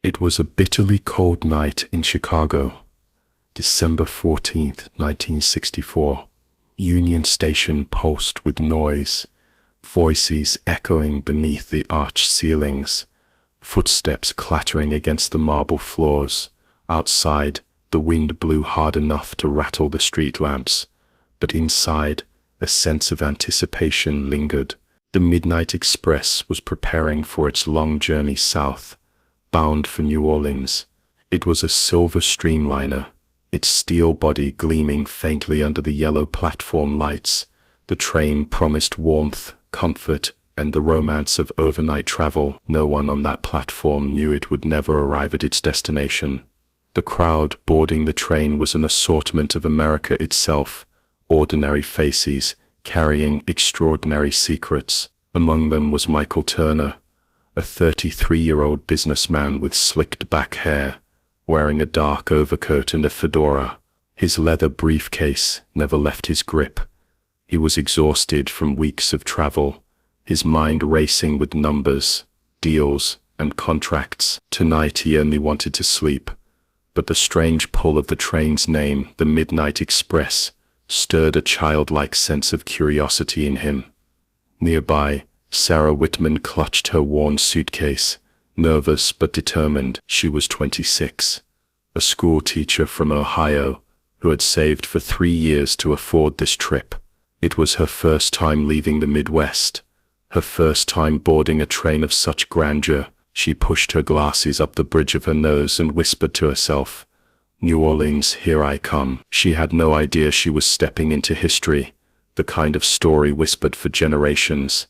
It was a bitterly cold night in Chicago, December 14th, 1964. Union Station pulsed with noise, voices echoing beneath the arched ceilings, footsteps clattering against the marble floors. Outside, the wind blew hard enough to rattle the street lamps, but inside, a sense of anticipation lingered. The Midnight Express was preparing for its long journey south, bound for New Orleans. It was a silver streamliner, its steel body gleaming faintly under the yellow platform lights. The train promised warmth, comfort, and the romance of overnight travel. No one on that platform knew it would never arrive at its destination. The crowd boarding the train was an assortment of America itself, ordinary faces carrying extraordinary secrets. Among them was Michael Turner, a 33-year-old businessman with slicked back hair, wearing a dark overcoat and a fedora. His leather briefcase never left his grip. He was exhausted from weeks of travel, his mind racing with numbers, deals, and contracts. Tonight he only wanted to sleep, but the strange pull of the train's name, the Midnight Express, stirred a childlike sense of curiosity in him. Nearby, Sarah Whitman clutched her worn suitcase, nervous but determined. She was 26, a school teacher from Ohio, who had saved for 3 years to afford this trip. It was her first time leaving the Midwest, her first time boarding a train of such grandeur. She pushed her glasses up the bridge of her nose and whispered to herself, "New Orleans, here I come." She had no idea she was stepping into history, the kind of story whispered for generations.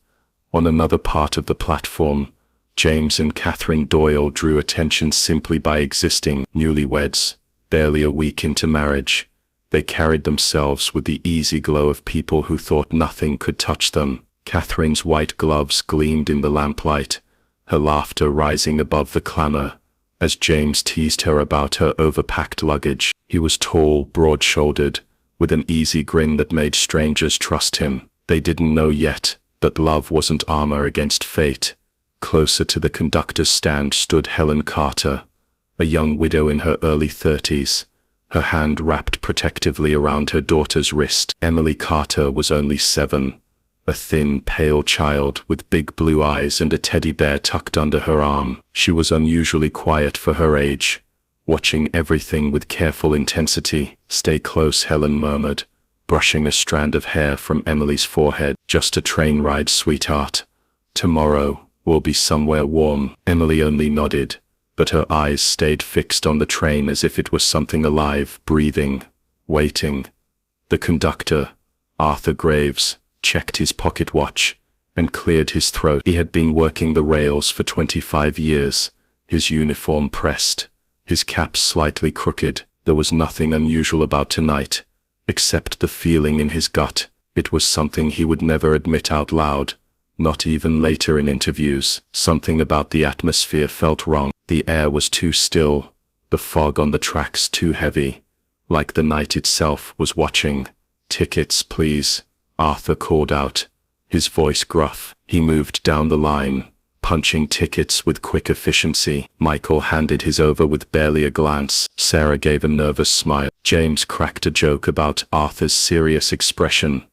On another part of the platform, James and Catherine Doyle drew attention simply by existing. Newlyweds, barely a week into marriage, they carried themselves with the easy glow of people who thought nothing could touch them. Catherine's white gloves gleamed in the lamplight, her laughter rising above the clamor, as James teased her about her overpacked luggage. He was tall, broad-shouldered, with an easy grin that made strangers trust him. They didn't know yet that love wasn't armor against fate. Closer to the conductor's stand stood Helen Carter, a young widow in her early 30s, her hand wrapped protectively around her daughter's wrist. Emily Carter was only 7, a thin, pale child with big blue eyes and a teddy bear tucked under her arm. She was unusually quiet for her age, watching everything with careful intensity. "Stay close," Helen murmured, brushing a strand of hair from Emily's forehead. "Just a train ride, sweetheart. Tomorrow, we'll be somewhere warm." Emily only nodded, but her eyes stayed fixed on the train as if it was something alive, breathing, waiting. The conductor, Arthur Graves, checked his pocket watch and cleared his throat. He had been working the rails for 25 years, his uniform pressed, his cap slightly crooked. There was nothing unusual about tonight, except the feeling in his gut. It was something he would never admit out loud, not even later in interviews. Something about the atmosphere felt wrong. The air was too still, the fog on the tracks too heavy, like the night itself was watching. "Tickets, please," Arthur called out, his voice gruff. He moved down the line, punching tickets with quick efficiency. Michael handed his over with barely a glance. Sarah gave a nervous smile. James cracked a joke about Arthur's serious expression,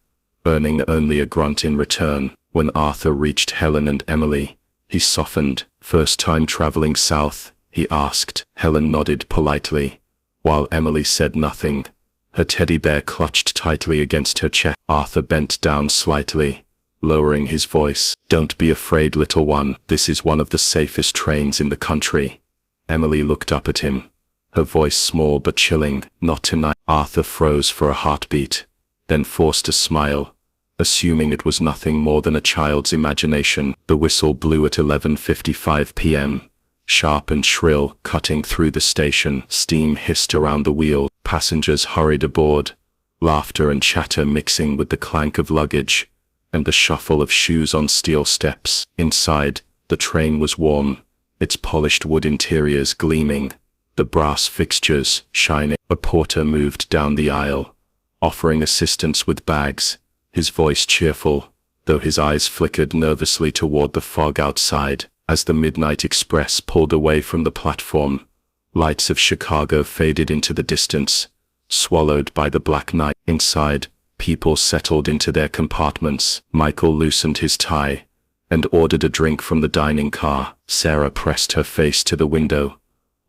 earning only a grunt in return. When Arthur reached Helen and Emily, he softened. "First time traveling south?" he asked. Helen nodded politely, while Emily said nothing, her teddy bear clutched tightly against her chest. Arthur bent down slightly, lowering his voice. "Don't be afraid, little one. This is one of the safest trains in the country." Emily looked up at him, her voice small but chilling. "Not tonight." Arthur froze for a heartbeat, then forced a smile, assuming it was nothing more than a child's imagination. The whistle blew at 11:55 p.m., sharp and shrill, cutting through the station. Steam hissed around the wheel. Passengers hurried aboard, laughter and chatter mixing with the clank of luggage and the shuffle of shoes on steel steps. Inside, the train was warm, its polished wood interiors gleaming, the brass fixtures shining. A porter moved down the aisle, offering assistance with bags, his voice cheerful, though his eyes flickered nervously toward the fog outside. As the Midnight Express pulled away from the platform, lights of Chicago faded into the distance, swallowed by the black night. Inside, people settled into their compartments. Michael loosened his tie and ordered a drink from the dining car. Sarah pressed her face to the window,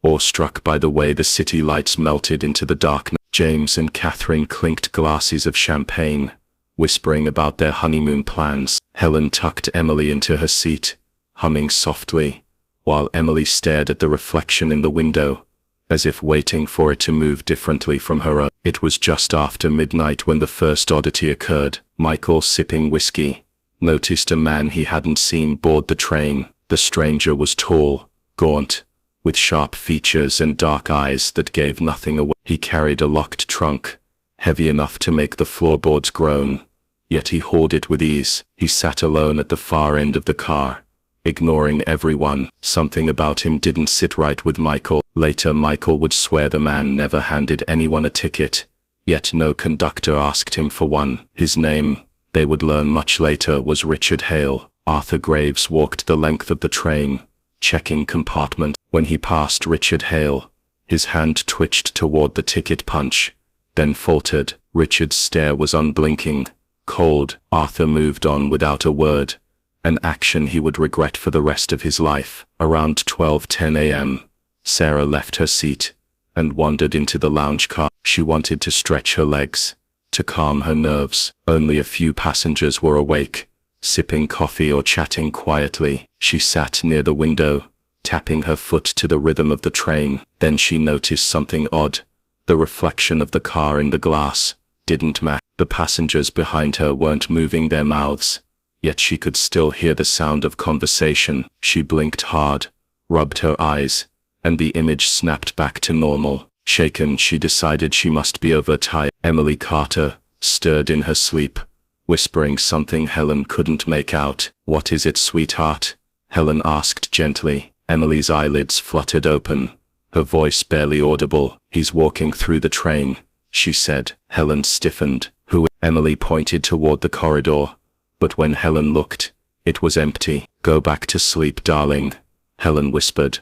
awestruck by the way the city lights melted into the darkness. James and Catherine clinked glasses of champagne, whispering about their honeymoon plans. Helen tucked Emily into her seat, humming softly, while Emily stared at the reflection in the window, as if waiting for it to move differently from her own. It was just after midnight when the first oddity occurred. Michael, sipping whiskey, noticed a man he hadn't seen board the train. The stranger was tall, gaunt, with sharp features and dark eyes that gave nothing away. He carried a locked trunk, heavy enough to make the floorboards groan, yet he hauled it with ease. He sat alone at the far end of the car, ignoring everyone. Something about him didn't sit right with Michael. Later, Michael would swear the man never handed anyone a ticket, yet no conductor asked him for one. His name, they would learn much later, was Richard Hale. Arthur Graves walked the length of the train, checking compartment. When he passed Richard Hale, his hand twitched toward the ticket punch, then faltered. Richard's stare was unblinking, cold. Arthur moved on without a word, an action he would regret for the rest of his life. Around 12:10 a.m., Sarah left her seat and wandered into the lounge car. She wanted to stretch her legs, to calm her nerves. Only a few passengers were awake, sipping coffee or chatting quietly. She sat near the window, tapping her foot to the rhythm of the train. Then she noticed something odd. The reflection of the car in the glass didn't match. The passengers behind her weren't moving their mouths, yet she could still hear the sound of conversation. She blinked hard, rubbed her eyes, and the image snapped back to normal. Shaken, she decided she must be overtired. Emily Carter stirred in her sleep, whispering something Helen couldn't make out. "What is it, sweetheart?" Helen asked gently. Emily's eyelids fluttered open, her voice barely audible. "He's walking through the train," she said. Helen stiffened. "Who?" Emily pointed toward the corridor, but when Helen looked, it was empty. "Go back to sleep, darling," Helen whispered,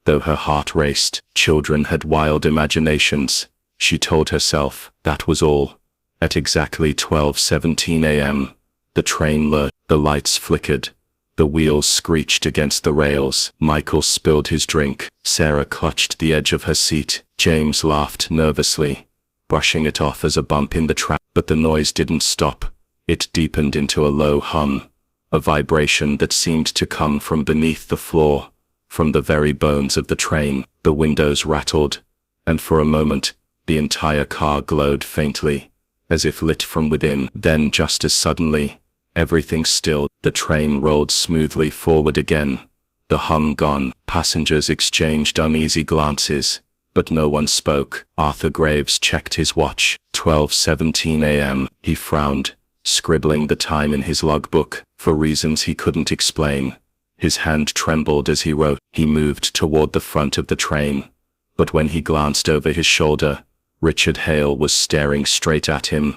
though her heart raced. Children had wild imaginations, she told herself. That was all. At exactly 12:17 a.m., the train lurched. The lights flickered. The wheels screeched against the rails. Michael spilled his drink. Sarah clutched the edge of her seat. James laughed nervously, brushing it off as a bump in the track. But the noise didn't stop. It deepened into a low hum, a vibration that seemed to come from beneath the floor, from the very bones of the train. The windows rattled, and for a moment, the entire car glowed faintly, as if lit from within. Then, just as suddenly, everything stilled. The train rolled smoothly forward again, the hum gone. Passengers exchanged uneasy glances, but no one spoke. Arthur Graves checked his watch. 12:17 a.m. He frowned, scribbling the time in his logbook. For reasons he couldn't explain, his hand trembled as he wrote. He moved toward the front of the train, but when he glanced over his shoulder, Richard Hale was staring straight at him,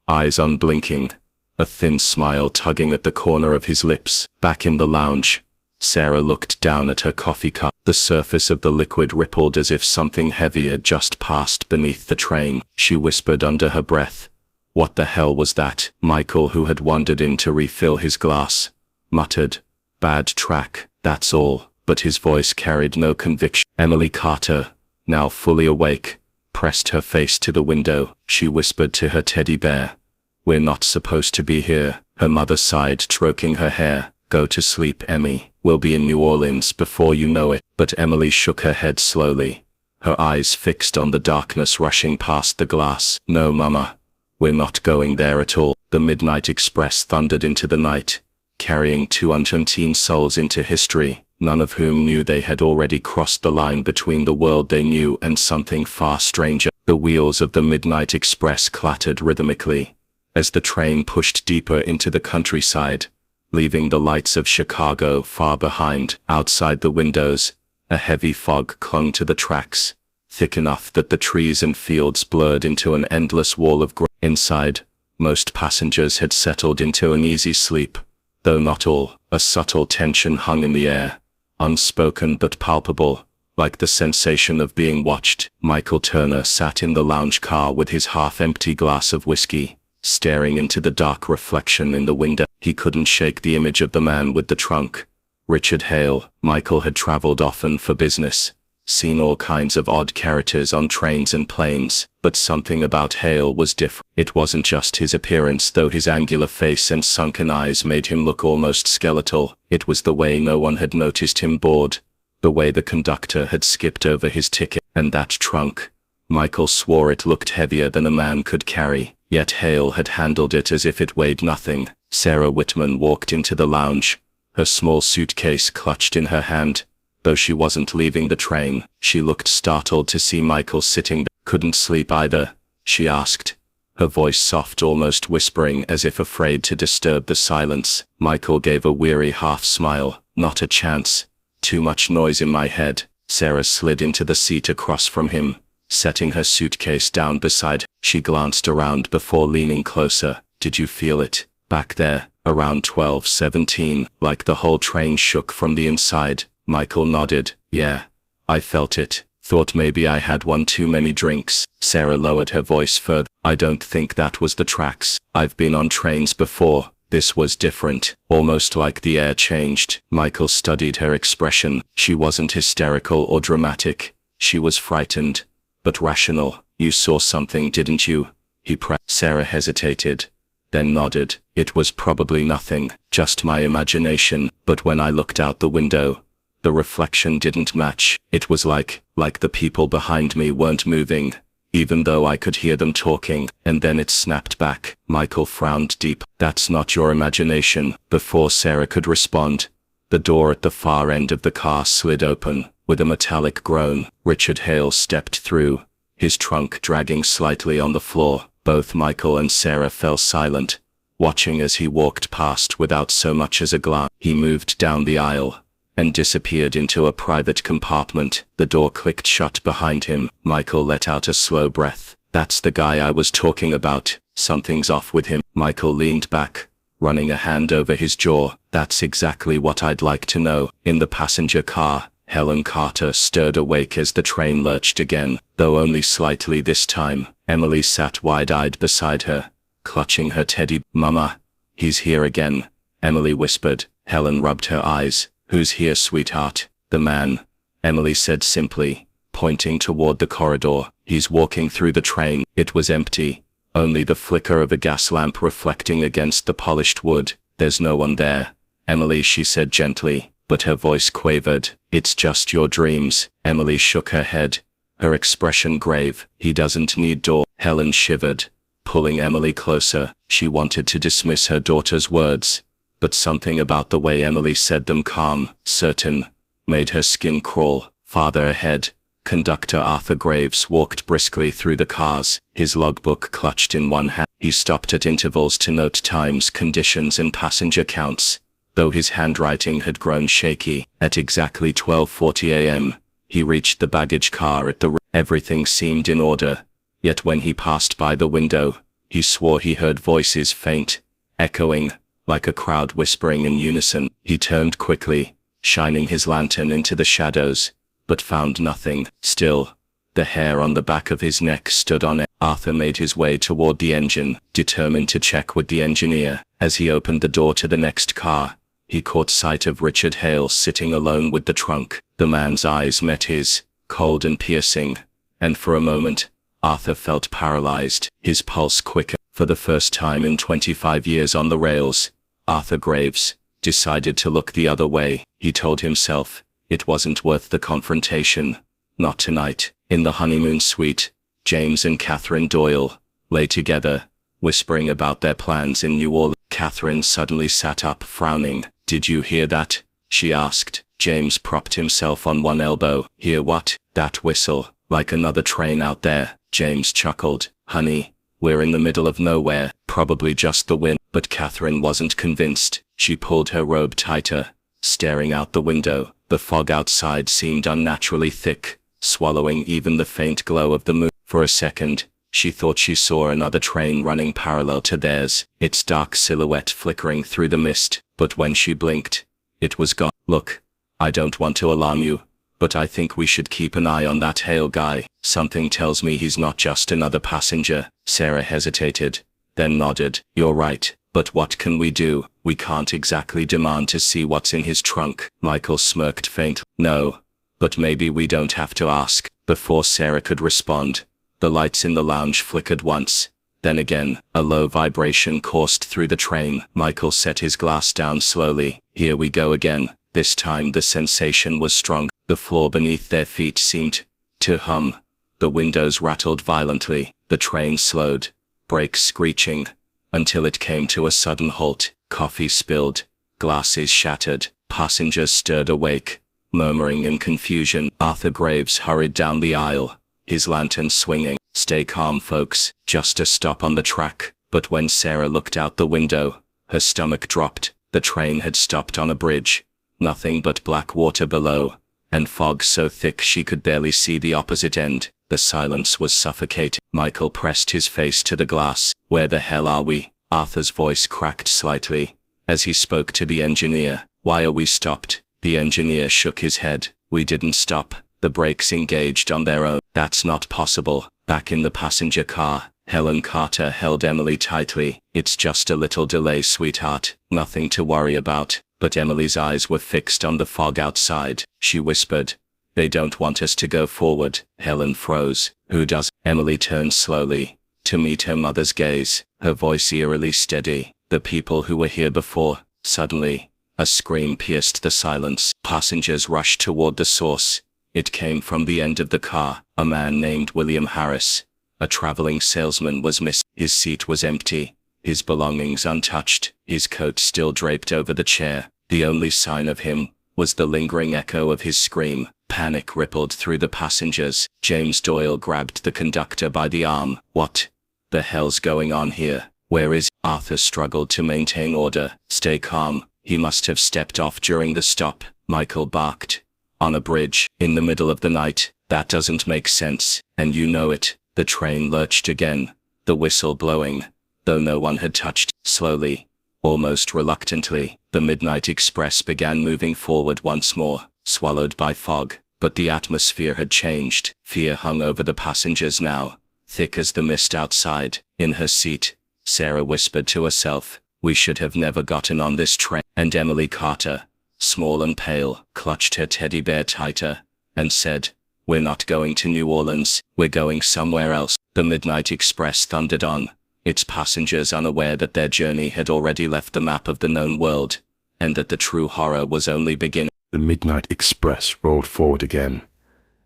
eyes unblinking, a thin smile tugging at the corner of his lips. Back in the lounge, Sarah looked down at her coffee cup. The surface of the liquid rippled as if something heavy had just passed beneath the train. She whispered under her breath, "What the hell was that?" Michael, who had wandered in to refill his glass, muttered, "Bad track, that's all," but his voice carried no conviction. Emily Carter, now fully awake, pressed her face to the window. She whispered to her teddy bear, "We're not supposed to be here." Her mother sighed, stroking her hair. "Go to sleep, Emmy. We'll be in New Orleans before you know it." But Emily shook her head slowly, her eyes fixed on the darkness rushing past the glass. "No, Mama. We're not going there at all." The Midnight Express thundered into the night, carrying 210 souls into history, none of whom knew they had already crossed the line between the world they knew and something far stranger. The wheels of the Midnight Express clattered rhythmically as the train pushed deeper into the countryside, leaving the lights of Chicago far behind. Outside the windows, a heavy fog clung to the tracks, thick enough that the trees and fields blurred into an endless wall of gray. Inside, most passengers had settled into an easy sleep, though not all. A subtle tension hung in the air, unspoken but palpable, like the sensation of being watched. Michael Turner sat in the lounge car with his half-empty glass of whiskey, staring into the dark reflection in the window. He couldn't shake the image of the man with the trunk. Richard Hale. Michael had traveled often for business, seen all kinds of odd characters on trains and planes, but something about Hale was different. It wasn't just his appearance, though his angular face and sunken eyes made him look almost skeletal. It was the way no one had noticed him bored, the way the conductor had skipped over his ticket, and that trunk. Michael swore it looked heavier than a man could carry, yet Hale had handled it as if it weighed nothing. Sarah Whitman walked into the lounge, her small suitcase clutched in her hand. Though she wasn't leaving the train, she looked startled to see Michael sitting there. Couldn't sleep either, she asked, her voice soft, almost whispering, as if afraid to disturb the silence. Michael gave a weary half-smile. Not a chance. Too much noise in my head. Sarah slid into the seat across from him, setting her suitcase down beside her. She glanced around before leaning closer. Did you feel it? Back there, around 12:17, like the whole train shook from the inside. Michael nodded. Yeah, I felt it. Thought maybe I had one too many drinks. Sarah lowered her voice further. I don't think that was the tracks. I've been on trains before. This was different, almost like the air changed. Michael studied her expression. She wasn't hysterical or dramatic. She was frightened, but rational. You saw something, didn't you? He pressed. Sarah hesitated, then nodded. It was probably nothing, just my imagination. But when I looked out the window, the reflection didn't match. It was like the people behind me weren't moving, even though I could hear them talking. And then it snapped back. Michael frowned deep. That's not your imagination. Before Sarah could respond, the door at the far end of the car slid open. With a metallic groan, Richard Hale stepped through, his trunk dragging slightly on the floor. Both Michael and Sarah fell silent, watching as he walked past without so much as a glance. He moved down the aisle and disappeared into a private compartment. The door clicked shut behind him. Michael let out a slow breath. That's the guy I was talking about. Something's off with him. Michael leaned back, running a hand over his jaw. That's exactly what I'd like to know. In the passenger car, Helen Carter stirred awake as the train lurched again, though only slightly this time. Emily sat wide-eyed beside her, clutching her teddy. Mama, he's here again, Emily whispered. Helen rubbed her eyes. Who's here, sweetheart? The man, Emily said simply, pointing toward the corridor. He's walking through the train. It was empty, only the flicker of a gas lamp reflecting against the polished wood. There's no one there, Emily, she said gently, but her voice quavered. It's just your dreams. Emily shook her head, her expression grave. He doesn't need door. Helen shivered, pulling Emily closer. She wanted to dismiss her daughter's words, but something about the way Emily said them, calm, certain, made her skin crawl. Farther ahead, conductor Arthur Graves walked briskly through the cars, his logbook clutched in one hand. He stopped at intervals to note times, conditions, and passenger counts, though his handwriting had grown shaky. At exactly 12:40 a.m., he reached the baggage car at the Everything seemed in order, yet when he passed by the window, he swore he heard voices faint, echoing, like a crowd whispering in unison. He turned quickly, shining his lantern into the shadows, but found nothing. Still, the hair on the back of his neck stood on end. Arthur made his way toward the engine, determined to check with the engineer. As he opened the door to the next car, he caught sight of Richard Hale sitting alone with the trunk. The man's eyes met his, cold and piercing, and for a moment, Arthur felt paralyzed, his pulse quicker. For the first time in 25 years on the rails, Arthur Graves decided to look the other way. He told himself, it wasn't worth the confrontation. Not tonight. In the honeymoon suite, James and Catherine Doyle lay together, whispering about their plans in New Orleans. Catherine suddenly sat up, frowning. Did you hear that? She asked. James propped himself on one elbow. Hear what? That whistle, like another train out there. James chuckled. Honey, we're in the middle of nowhere, probably just the wind. But Catherine wasn't convinced. She pulled her robe tighter, staring out the window. The fog outside seemed unnaturally thick, swallowing even the faint glow of the moon. For a second, she thought she saw another train running parallel to theirs, its dark silhouette flickering through the mist. But when she blinked, it was gone. Look, I don't want to alarm you, but I think we should keep an eye on that Hale guy. Something tells me he's not just another passenger." Sarah hesitated, then nodded. "You're right, but what can we do? We can't exactly demand to see what's in his trunk." Michael smirked faintly. "No, but maybe we don't have to ask." Before Sarah could respond, the lights in the lounge flickered once. Then again, a low vibration coursed through the train. Michael set his glass down slowly. "Here we go again." This time the sensation was strong. The floor beneath their feet seemed to hum. The windows rattled violently. The train slowed, brakes screeching, until it came to a sudden halt. Coffee spilled, glasses shattered, passengers stirred awake, murmuring in confusion. Arthur Graves hurried down the aisle, his lantern swinging. "Stay calm, folks, just a stop on the track." But when Sarah looked out the window, her stomach dropped. The train had stopped on a bridge. Nothing but black water below, and fog so thick she could barely see the opposite end. The silence was suffocating. Michael pressed his face to the glass. "Where the hell are we?" Arthur's voice cracked slightly as he spoke to the engineer. "Why are we stopped?" The engineer shook his head. "We didn't stop. The brakes engaged on their own." "That's not possible." Back in the passenger car, Helen Carter held Emily tightly. "It's just a little delay, sweetheart. Nothing to worry about." But Emily's eyes were fixed on the fog outside. She whispered, "They don't want us to go forward." Helen froze. "Who does?" Emily turned slowly to meet her mother's gaze, her voice eerily steady. "The people who were here before." Suddenly, a scream pierced the silence. Passengers rushed toward the source. It came from the end of the car. A man named William Harris, a traveling salesman, was missing. His seat was empty, his belongings untouched, his coat still draped over the chair. The only sign of him was the lingering echo of his scream. Panic rippled through the passengers. James Doyle grabbed the conductor by the arm. "What the hell's going on here? Where is—" Arthur struggled to maintain order. "Stay calm. He must have stepped off during the stop." Michael barked. "On a bridge, in the middle of the night? That doesn't make sense, and you know it." The train lurched again, the whistle blowing, though no one had touched. Slowly, almost reluctantly, the Midnight Express began moving forward once more, swallowed by fog. But the atmosphere had changed. Fear hung over the passengers now, thick as the mist outside. In her seat, Sarah whispered to herself, "We should have never gotten on this train." And Emily Carter, small and pale, clutched her teddy bear tighter, and said, "We're not going to New Orleans, we're going somewhere else." The Midnight Express thundered on, its passengers unaware that their journey had already left the map of the known world, and that the true horror was only beginning. The Midnight Express rolled forward again,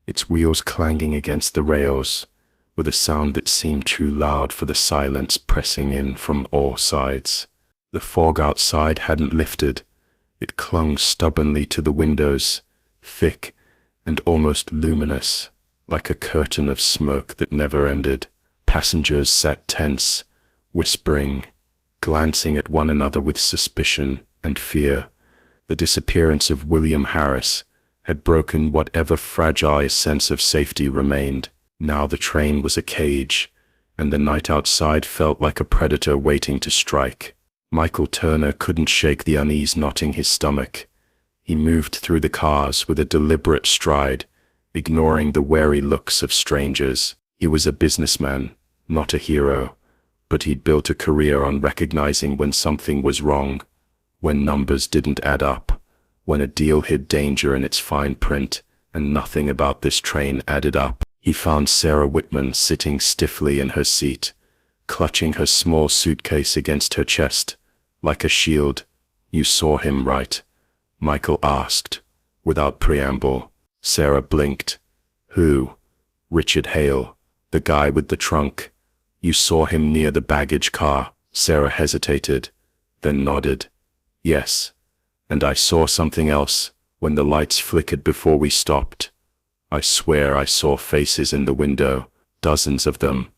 its wheels clanging against the rails, with a sound that seemed too loud for the silence pressing in from all sides. The fog outside hadn't lifted. It clung stubbornly to the windows, thick and almost luminous, like a curtain of smoke that never ended. Passengers sat tense, whispering, glancing at one another with suspicion and fear. The disappearance of William Harris had broken whatever fragile sense of safety remained. Now the train was a cage, and the night outside felt like a predator waiting to strike. Michael Turner couldn't shake the unease knotting his stomach. He moved through the cars with a deliberate stride, ignoring the wary looks of strangers. He was a businessman, not a hero, but he'd built a career on recognizing when something was wrong, when numbers didn't add up, when a deal hid danger in its fine print, and nothing about this train added up. He found Sarah Whitman sitting stiffly in her seat, clutching her small suitcase against her chest, like a shield. "You saw him, right?" Michael asked, without preamble. Sarah blinked. "Who?" "Richard Hale, the guy with the trunk. You saw him near the baggage car." Sarah hesitated, then nodded. "Yes, and I saw something else when the lights flickered before we stopped. I swear I saw faces in the window, dozens of them.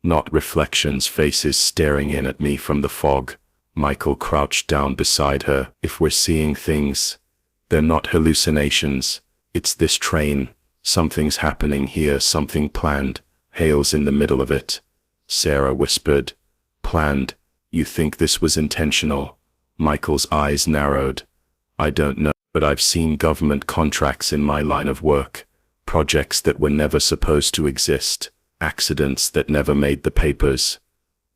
Not reflections, faces staring in at me from the fog." Michael crouched down beside her. "If we're seeing things, they're not hallucinations. It's this train. Something's happening here, something planned. Hale's in the middle of it." Sarah whispered. "Planned? You think this was intentional?" Michael's eyes narrowed. "I don't know. But I've seen government contracts in my line of work, projects that were never supposed to exist, accidents that never made the papers.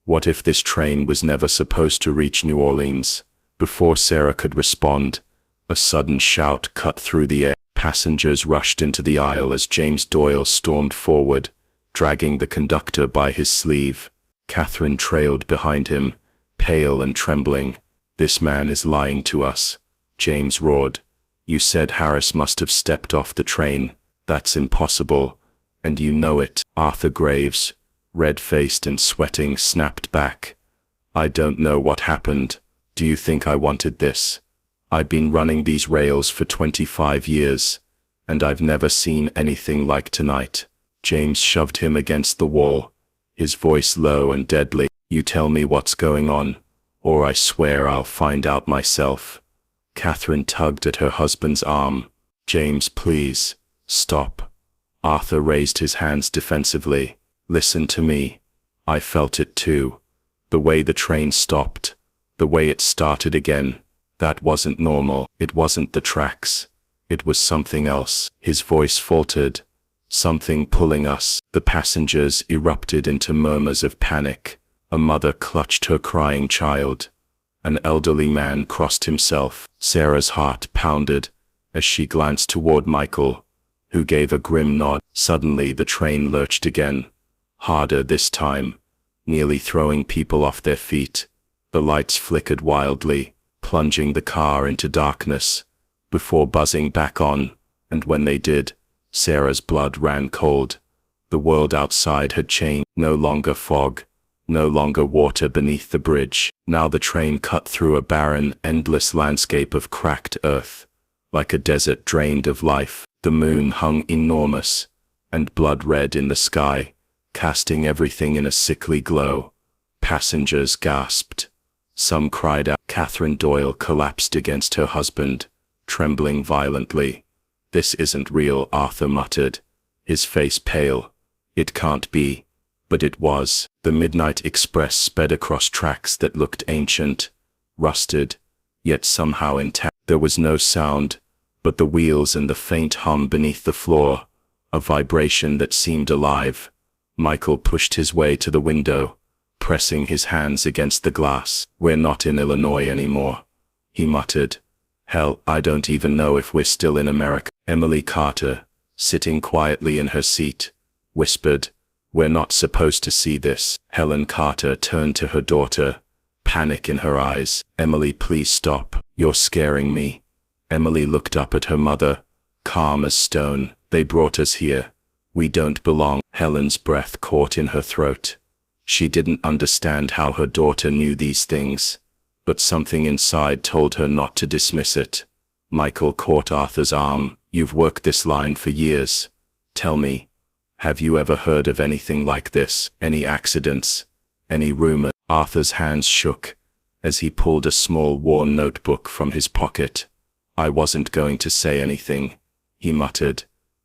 What if this train was never supposed to reach New Orleans? Before Sarah could respond, a sudden shout cut through the air. Passengers rushed into the aisle as James Doyle stormed forward, dragging the conductor by his sleeve. Catherine trailed behind him, pale and trembling. "This man is lying to us," James roared. "You said Harris must have stepped off the train. That's impossible, and you know it." Arthur Graves, red-faced and sweating, snapped back. "I don't know what happened. Do you think I wanted this? I've been running these rails for 25 years, and I've never seen anything like tonight." James shoved him against the wall, his voice low and deadly. "You tell me what's going on, or I swear I'll find out myself." Catherine tugged at her husband's arm. "James, please, stop." Arthur raised his hands defensively. "Listen to me. I felt it too. The way the train stopped, the way it started again. That wasn't normal. It wasn't the tracks. It was something else." His voice faltered. "Something pulling us." The passengers erupted into murmurs of panic. A mother clutched her crying child. An elderly man crossed himself. Sarah's heart pounded as she glanced toward Michael, who gave a grim nod. Suddenly the train lurched again, harder this time, nearly throwing people off their feet. The lights flickered wildly, plunging the car into darkness, before buzzing back on, and when they did, Sarah's blood ran cold. The world outside had changed. No longer fog, no longer water beneath the bridge. Now the train cut through a barren, endless landscape of cracked earth, like a desert drained of life. The moon hung enormous and blood-red in the sky, casting everything in a sickly glow. Passengers gasped. Some cried out. Catherine Doyle collapsed against her husband, trembling violently. "This isn't real," Arthur muttered, his face pale. "It can't be." But it was. The Midnight Express sped across tracks that looked ancient, rusted, yet somehow intact. There was no sound, but the wheels and the faint hum beneath the floor, a vibration that seemed alive. Michael pushed his way to the window, pressing his hands against the glass. "We're not in Illinois anymore," he muttered. "Hell, I don't even know if we're still in America." Emily Carter, sitting quietly in her seat, whispered, "We're not supposed to see this." Helen Carter turned to her daughter, panic in her eyes. "Emily, please stop. You're scaring me." Emily looked up at her mother, calm as stone. "They brought us here. We don't belong." Helen's breath caught in her throat. She didn't understand how her daughter knew these things, but something inside told her not to dismiss it. Michael caught Arthur's arm. "You've worked this line for years. Tell me, have you ever heard of anything like this? Any accidents? Any rumor?" Arthur's hands shook as he pulled a small worn notebook from his pocket. "I wasn't going to say anything," he muttered,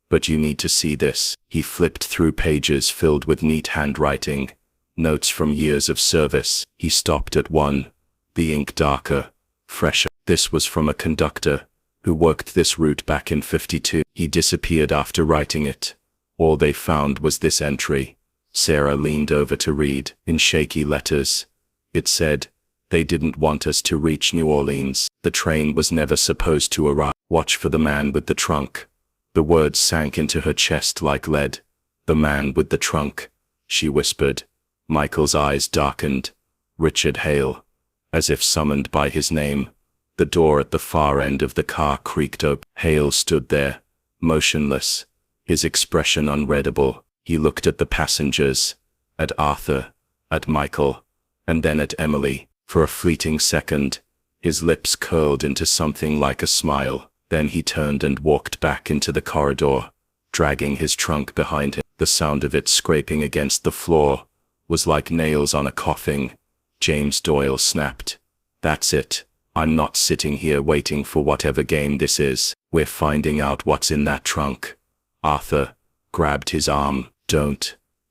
"but you need to see this." He flipped through pages filled with neat handwriting, notes from years of service. He stopped at one, the ink darker, fresher. This was from a conductor who worked this route back in '52. He disappeared after writing it. All they found was this entry. Sarah leaned over to read. In shaky letters, it said, "They didn't want us to reach New Orleans. The train was never supposed to arrive. Watch for the man with the trunk." The words sank into her chest like lead. "The man with the trunk," she whispered. Michael's eyes darkened. Richard Hale. As if summoned by his name, the door at the far end of the car creaked open. Hale stood there, motionless, his expression unreadable. He looked at the passengers, at Arthur, at Michael, and then at Emily. For a fleeting second, his lips curled into something like a smile. Then he turned and walked back into the corridor, dragging his trunk behind him. The sound of it scraping against the floor was like nails on a coffin. James Doyle snapped. "That's it. I'm not sitting here waiting for whatever game this is. We're finding out what's in that trunk." Arthur grabbed his arm.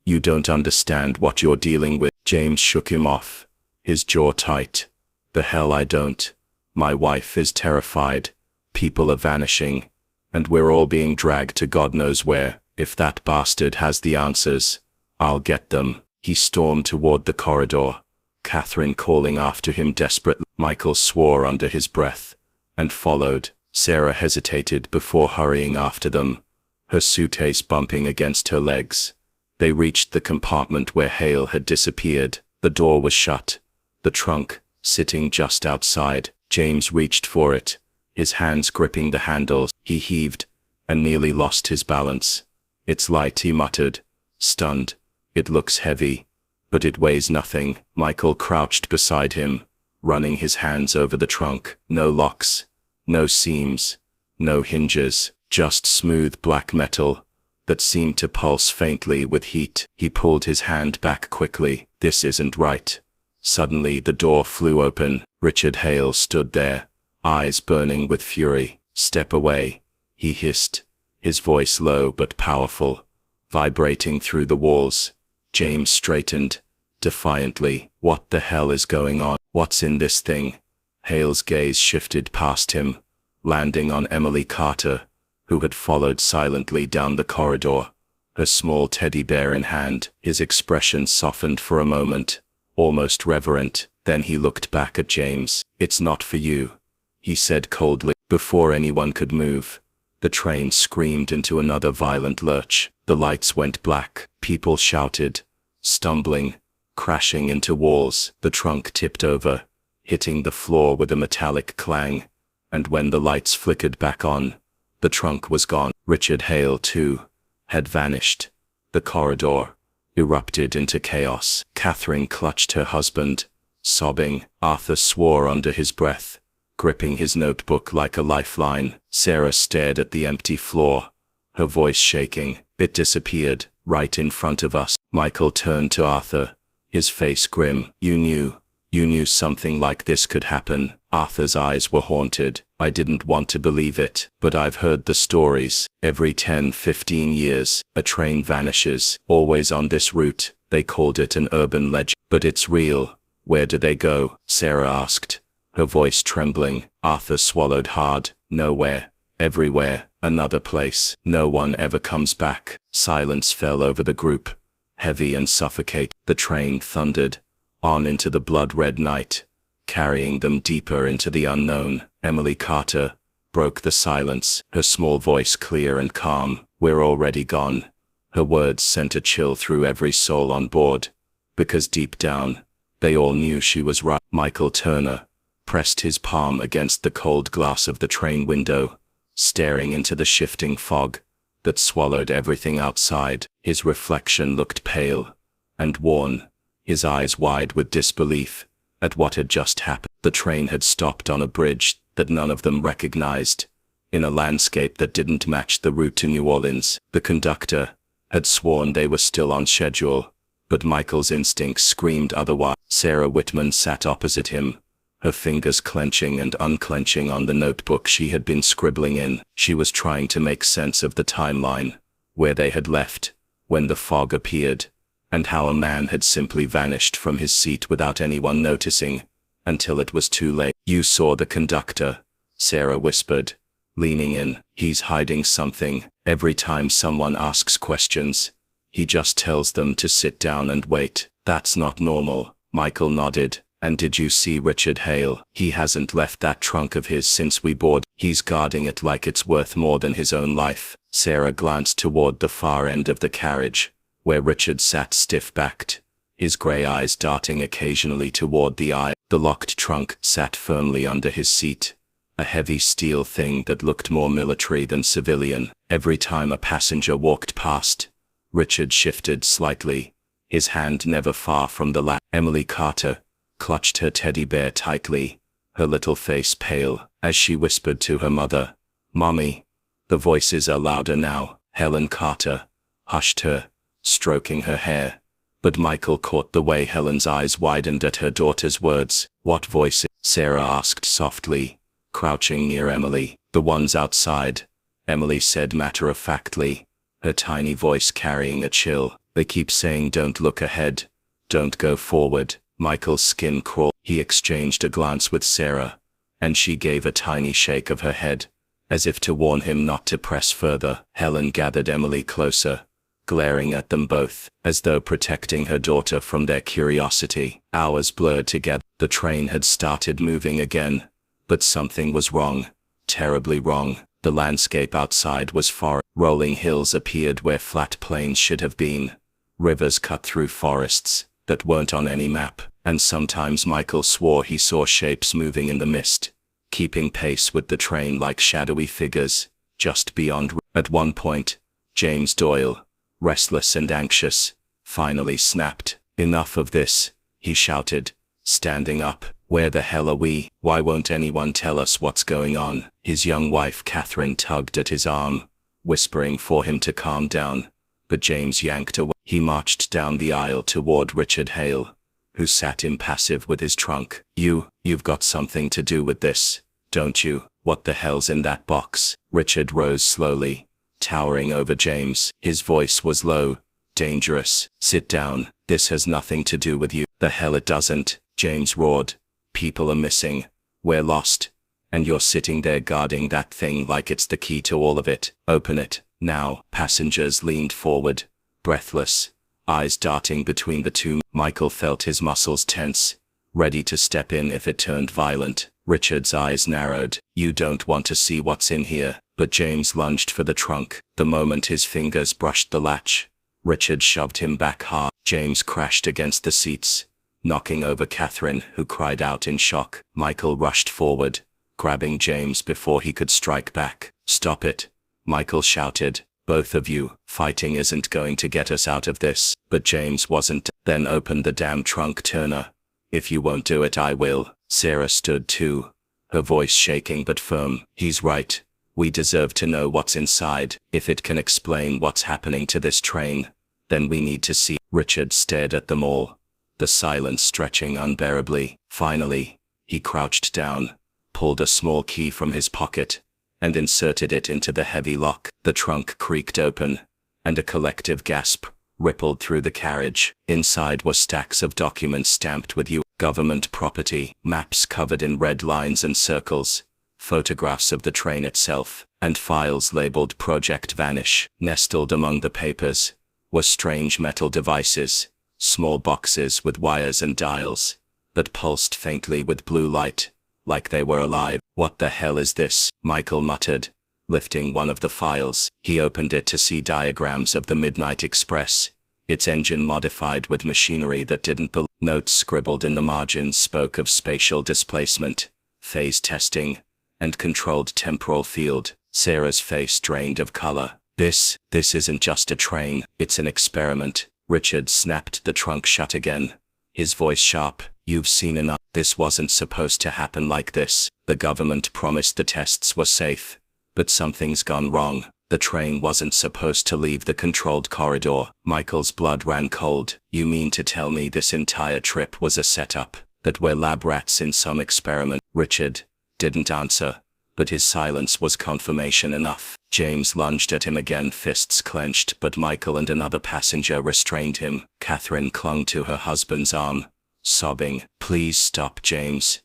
You don't understand what you're dealing with." James shook him off, his jaw tight. "The hell I don't. My wife is terrified. People are vanishing, and we're all being dragged to God knows where. If that bastard has the answers, I'll get them. He stormed toward the corridor, Catherine calling after him desperately. Michael swore under his breath and followed. Sarah hesitated before hurrying after them, her suitcase bumping against her legs. They reached the compartment where Hale had disappeared. The door was shut, the trunk sitting just outside. James reached for it, his hands gripping the handles. He heaved and nearly lost his balance. "It's light," he muttered, stunned. "It looks heavy, but it weighs nothing." Michael crouched beside him, running his hands over the trunk. No locks, no seams, no hinges, just smooth black metal that seemed to pulse faintly with heat. He pulled his hand back quickly. This isn't right. Suddenly the door flew open. Richard Hale stood there, eyes burning with fury. "Step away," he hissed, his voice low but powerful, vibrating through the walls. James straightened, defiantly. "What the hell is going on? What's in this thing?" Hale's gaze shifted past him, landing on Emily Carter, who had followed silently down the corridor, her small teddy bear in hand. His expression softened for a moment, almost reverent. Then he looked back at James. "It's not for you," he said coldly. Before anyone could move, the train screamed into another violent lurch. The lights went black. People shouted, stumbling, crashing into walls. The trunk tipped over, hitting the floor with a metallic clang, and when the lights flickered back on, the trunk was gone. Richard Hale, too, had vanished. The corridor erupted into chaos. Catherine clutched her husband, sobbing. Arthur swore under his breath, gripping his notebook like a lifeline. Sarah stared at the empty floor, her voice shaking. "It disappeared, right in front of us." Michael turned to Arthur, his face grim. You knew something like this could happen." Arthur's eyes were haunted. "I didn't want to believe it, but I've heard the stories. Every 10-15 years, a train vanishes, always on this route. They called it an urban legend. But it's real. Where do they go?" Sarah asked, her voice trembling. Arthur swallowed hard. "Nowhere. Everywhere. Another place. No one ever comes back." Silence fell over the group, heavy and suffocating. The train thundered on into the blood-red night, carrying them deeper into the unknown. Emily Carter broke the silence, her small voice clear and calm. "We're already gone." Her words sent a chill through every soul on board, because deep down, they all knew she was right. Michael Turner pressed his palm against the cold glass of the train window, staring into the shifting fog that swallowed everything outside. His reflection looked pale and worn, his eyes wide with disbelief at what had just happened. The train had stopped on a bridge that none of them recognized, in a landscape that didn't match the route to New Orleans. The conductor had sworn they were still on schedule, but Michael's instincts screamed otherwise. Sarah Whitman sat opposite him, her fingers clenching and unclenching on the notebook she had been scribbling in. She was trying to make sense of the timeline, where they had left when the fog appeared, and how a man had simply vanished from his seat without anyone noticing, until it was too late. "You saw the conductor," Sarah whispered, leaning in. "He's hiding something. Every time someone asks questions, he just tells them to sit down and wait." "That's not normal." Michael nodded. "And did you see Richard Hale? He hasn't left that trunk of his since we boarded. He's guarding it like it's worth more than his own life." Sarah glanced toward the far end of the carriage, where Richard sat stiff-backed, his gray eyes darting occasionally toward the eye. The locked trunk sat firmly under his seat, a heavy steel thing that looked more military than civilian. Every time a passenger walked past, Richard shifted slightly, his hand never far from the latch. Emily Carter clutched her teddy bear tightly, her little face pale, as she whispered to her mother, "Mommy." The voices are louder now. Helen Carter hushed her, stroking her hair, but Michael caught the way Helen's eyes widened at her daughter's words. "What voices?" Sarah asked softly, crouching near Emily. "The ones outside," Emily said matter-of-factly, her tiny voice carrying a chill. "They keep saying don't look ahead, don't go forward." Michael's skin crawled. He exchanged a glance with Sarah, and she gave a tiny shake of her head, as if to warn him not to press further. Helen gathered Emily closer, glaring at them both, as though protecting her daughter from their curiosity. Hours blurred together. The train had started moving again, but something was wrong, terribly wrong. The landscape outside was far. Rolling hills appeared where flat plains should have been. Rivers cut through forests that weren't on any map, and sometimes Michael swore he saw shapes moving in the mist, keeping pace with the train like shadowy figures, just beyond. At one point, James Doyle, restless and anxious, finally snapped. "Enough of this," he shouted, standing up. "Where the hell are we? Why won't anyone tell us what's going on?" His young wife Catherine tugged at his arm, whispering for him to calm down, but James yanked away. He marched down the aisle toward Richard Hale, who sat impassive with his trunk. You've got something to do with this, don't you? What the hell's in that box?" Richard rose slowly, towering over James. His voice was low, dangerous. "Sit down. This has nothing to do with you." "The hell it doesn't," James roared. "People are missing. We're lost. And you're sitting there guarding that thing like it's the key to all of it. Open it, now." Passengers leaned forward, breathless, eyes darting between the two. Michael felt his muscles tense, ready to step in if it turned violent. Richard's eyes narrowed. "You don't want to see what's in here." But James lunged for the trunk. The moment his fingers brushed the latch, Richard shoved him back hard. James crashed against the seats, knocking over Catherine, who cried out in shock. Michael rushed forward, grabbing James before he could strike back. "Stop it," Michael shouted. "Both of you. Fighting isn't going to get us out of this." But James wasn't. "Then open the damn trunk, Turner. If you won't do it, I will." Sarah stood too, her voice shaking but firm. "He's right. We deserve to know what's inside. If it can explain what's happening to this train, then we need to see." Richard stared at them all, the silence stretching unbearably. Finally, he crouched down, pulled a small key from his pocket, and inserted it into the heavy lock. The trunk creaked open, and a collective gasp rippled through the carriage. Inside were stacks of documents stamped with U.S. government property, maps covered in red lines and circles, photographs of the train itself, and files labeled Project Vanish. Nestled among the papers were strange metal devices, small boxes with wires and dials that pulsed faintly with blue light, like they were alive. "What the hell is this?" Michael muttered, lifting one of the files. He opened it to see diagrams of the Midnight Express, its engine modified with machinery that didn't belong. Notes scribbled in the margins spoke of spatial displacement, phase testing, and controlled temporal field. Sarah's face drained of color. This isn't just a train, it's an experiment." Richard snapped the trunk shut again, his voice sharp. "You've seen enough. This wasn't supposed to happen like this. The government promised the tests were safe, but something's gone wrong. The train wasn't supposed to leave the controlled corridor." Michael's blood ran cold. "You mean to tell me this entire trip was a setup, that we're lab rats in some experiment?" Richard didn't answer, but his silence was confirmation enough. James lunged at him again, fists clenched, but Michael and another passenger restrained him. Catherine clung to her husband's arm, sobbing. "Please stop, James."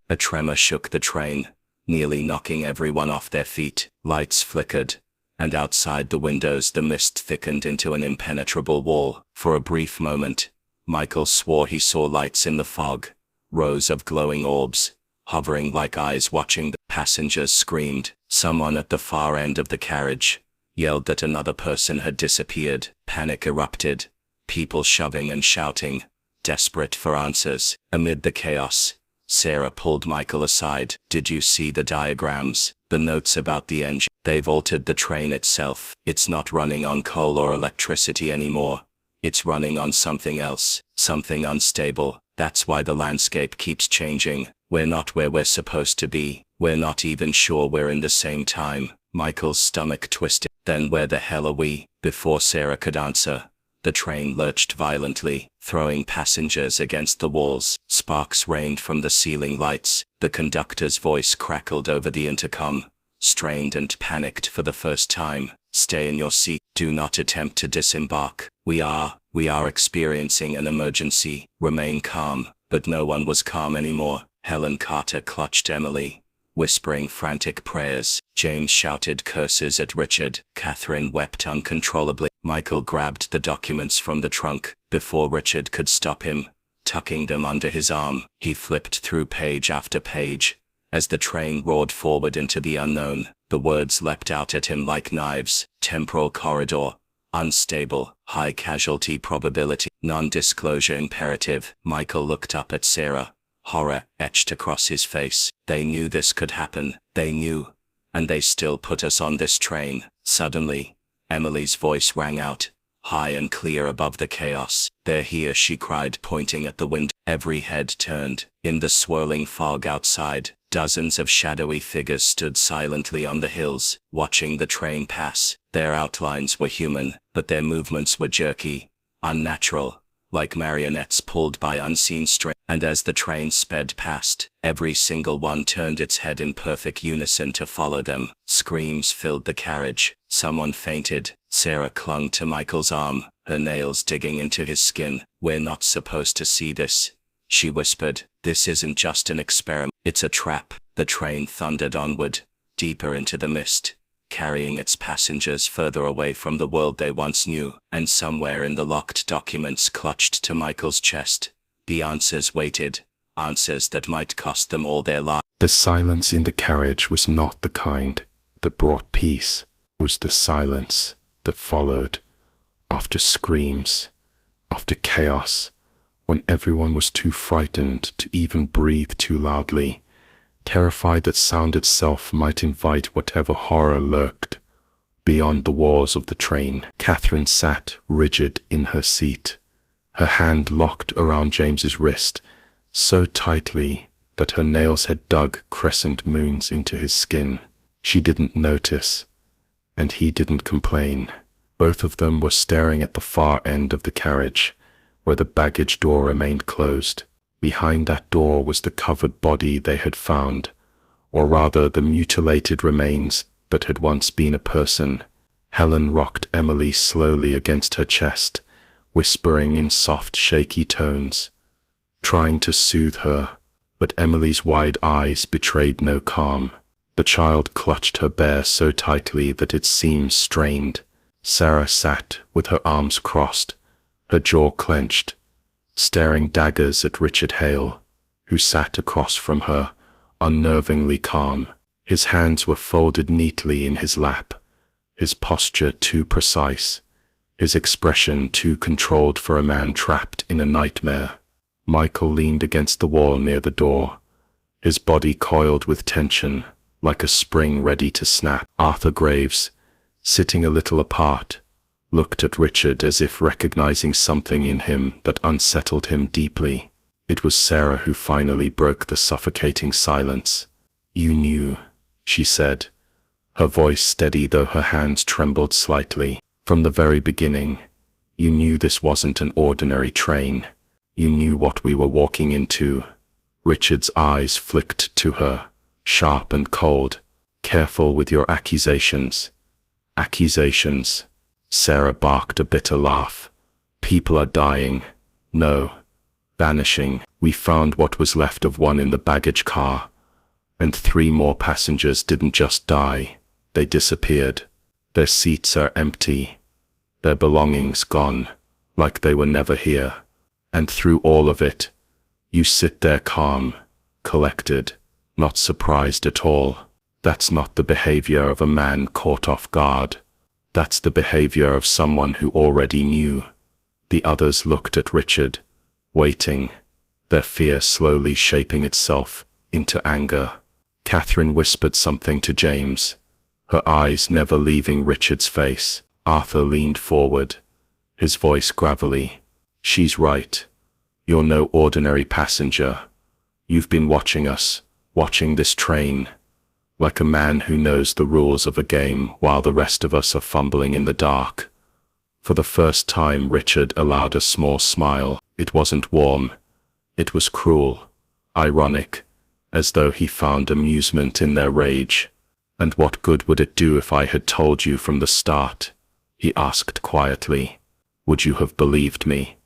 A tremor shook the train, nearly knocking everyone off their feet. Lights flickered, and outside the windows the mist thickened into an impenetrable wall. For a brief moment, Michael swore he saw lights in the fog, rows of glowing orbs, hovering like eyes watching. The passengers screamed. Someone at the far end of the carriage yelled that another person had disappeared. Panic erupted, people shoving and shouting, desperate for answers. Amid the chaos, Sarah pulled Michael aside. "Did you see the diagrams? The notes about the engine? They've altered the train itself. It's not running on coal or electricity anymore. It's running on something else, something unstable. That's why the landscape keeps changing. We're not where we're supposed to be. We're not even sure we're in the same time." Michael's stomach twisted. "Then where the hell are we?" Before Sarah could answer, the train lurched violently, throwing passengers against the walls. Sparks rained from the ceiling lights. The conductor's voice crackled over the intercom, strained and panicked for the first time. "Stay in your seat. Do not attempt to disembark. We are experiencing an emergency. Remain calm." But no one was calm anymore. Helen Carter clutched Emily, whispering frantic prayers. James shouted curses at Richard. Catherine wept uncontrollably. Michael grabbed the documents from the trunk before Richard could stop him. Tucking them under his arm, he flipped through page after page. As the train roared forward into the unknown, the words leapt out at him like knives. Temporal corridor. Unstable. High casualty probability. Non-disclosure imperative. Michael looked up at Sarah. Horror etched across his face. They knew this could happen. They knew. And they still put us on this train. Suddenly, Emily's voice rang out, high and clear above the chaos. "They're here," she cried, pointing at the window. Every head turned. In the swirling fog outside, dozens of shadowy figures stood silently on the hills, watching the train pass. Their outlines were human, but their movements were jerky, unnatural, like marionettes pulled by unseen string. And as the train sped past, every single one turned its head in perfect unison to follow them. Screams filled the carriage. Someone fainted. Sarah clung to Michael's arm, her nails digging into his skin. "We're not supposed to see this," she whispered. "This isn't just an experiment. It's a trap." The train thundered onward, deeper into the mist, carrying its passengers further away from the world they once knew. And somewhere in the locked documents clutched to Michael's chest, the answers waited, answers that might cost them all their lives. The silence in the carriage was not the kind that brought peace. It was the silence that followed, after screams, after chaos, when everyone was too frightened to even breathe too loudly, terrified that sound itself might invite whatever horror lurked beyond the walls of the train. Catherine sat rigid in her seat, her hand locked around James's wrist, so tightly that her nails had dug crescent moons into his skin. She didn't notice, and he didn't complain. Both of them were staring at the far end of the carriage, where the baggage door remained closed. Behind that door was the covered body they had found, or rather the mutilated remains that had once been a person. Helen rocked Emily slowly against her chest, whispering in soft, shaky tones, trying to soothe her, but Emily's wide eyes betrayed no calm. The child clutched her bear so tightly that its seams strained. Sarah sat with her arms crossed, her jaw clenched, staring daggers at Richard Hale, who sat across from her, unnervingly calm. His hands were folded neatly in his lap, his posture too precise, his expression too controlled for a man trapped in a nightmare. Michael leaned against the wall near the door, his body coiled with tension, like a spring ready to snap. Arthur Graves, sitting a little apart, looked at Richard as if recognizing something in him that unsettled him deeply. It was Sarah who finally broke the suffocating silence. "You knew," she said, her voice steady though her hands trembled slightly. "From the very beginning, you knew this wasn't an ordinary train. You knew what we were walking into." Richard's eyes flicked to her, sharp and cold. "Careful with your accusations." "Accusations?" Sarah barked a bitter laugh. "People are dying." "No. Vanishing. We found what was left of one in the baggage car. And 3 more passengers didn't just die. They disappeared. Their seats are empty. Their belongings gone, like they were never here. And through all of it, you sit there calm, collected, not surprised at all. That's not the behavior of a man caught off guard. That's the behavior of someone who already knew." The others looked at Richard, waiting, their fear slowly shaping itself into anger. Catherine whispered something to James, her eyes never leaving Richard's face. Arthur leaned forward, his voice gravelly. "She's right. You're no ordinary passenger. You've been watching us, watching this train, like a man who knows the rules of a game while the rest of us are fumbling in the dark." For the first time, Richard allowed a small smile. It wasn't warm. It was cruel, ironic, as though he found amusement in their rage. "And what good would it do if I had told you from the start?" he asked quietly. "Would you have believed me?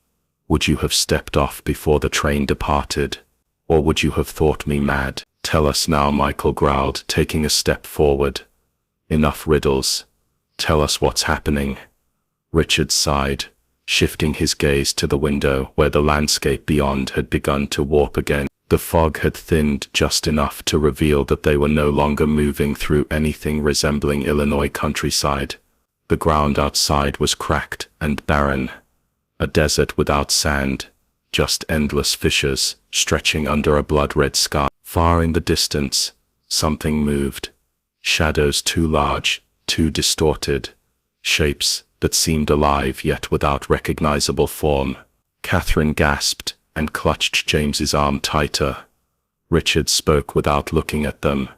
Would you have stepped off before the train departed? Or would you have thought me mad?" Tell us now, Michael growled, taking a step forward. Enough riddles. Tell us what's happening. Richard sighed, shifting his gaze to the window where the landscape beyond had begun to warp again. The fog had thinned just enough to reveal that they were no longer moving through anything resembling Illinois countryside. The ground outside was cracked and barren. A desert without sand, just endless fissures stretching under a blood-red sky. Far in the distance, something moved. Shadows too large, too distorted. Shapes that seemed alive yet without recognizable form. Catherine gasped and clutched James's arm tighter. Richard spoke without looking at them.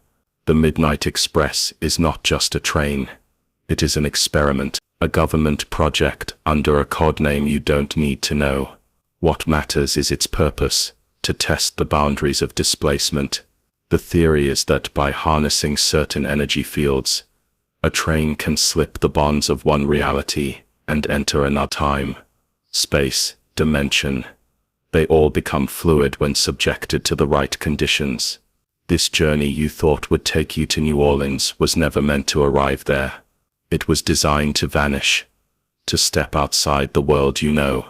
The Midnight Express is not just a train. It is an experiment, a government project under a codename you don't need to know. What matters is its purpose, to test the boundaries of displacement. The theory is that by harnessing certain energy fields, a train can slip the bonds of one reality and enter another time, space, dimension. They all become fluid when subjected to the right conditions. This journey you thought would take you to New Orleans was never meant to arrive there. It was designed to vanish, to step outside the world you know.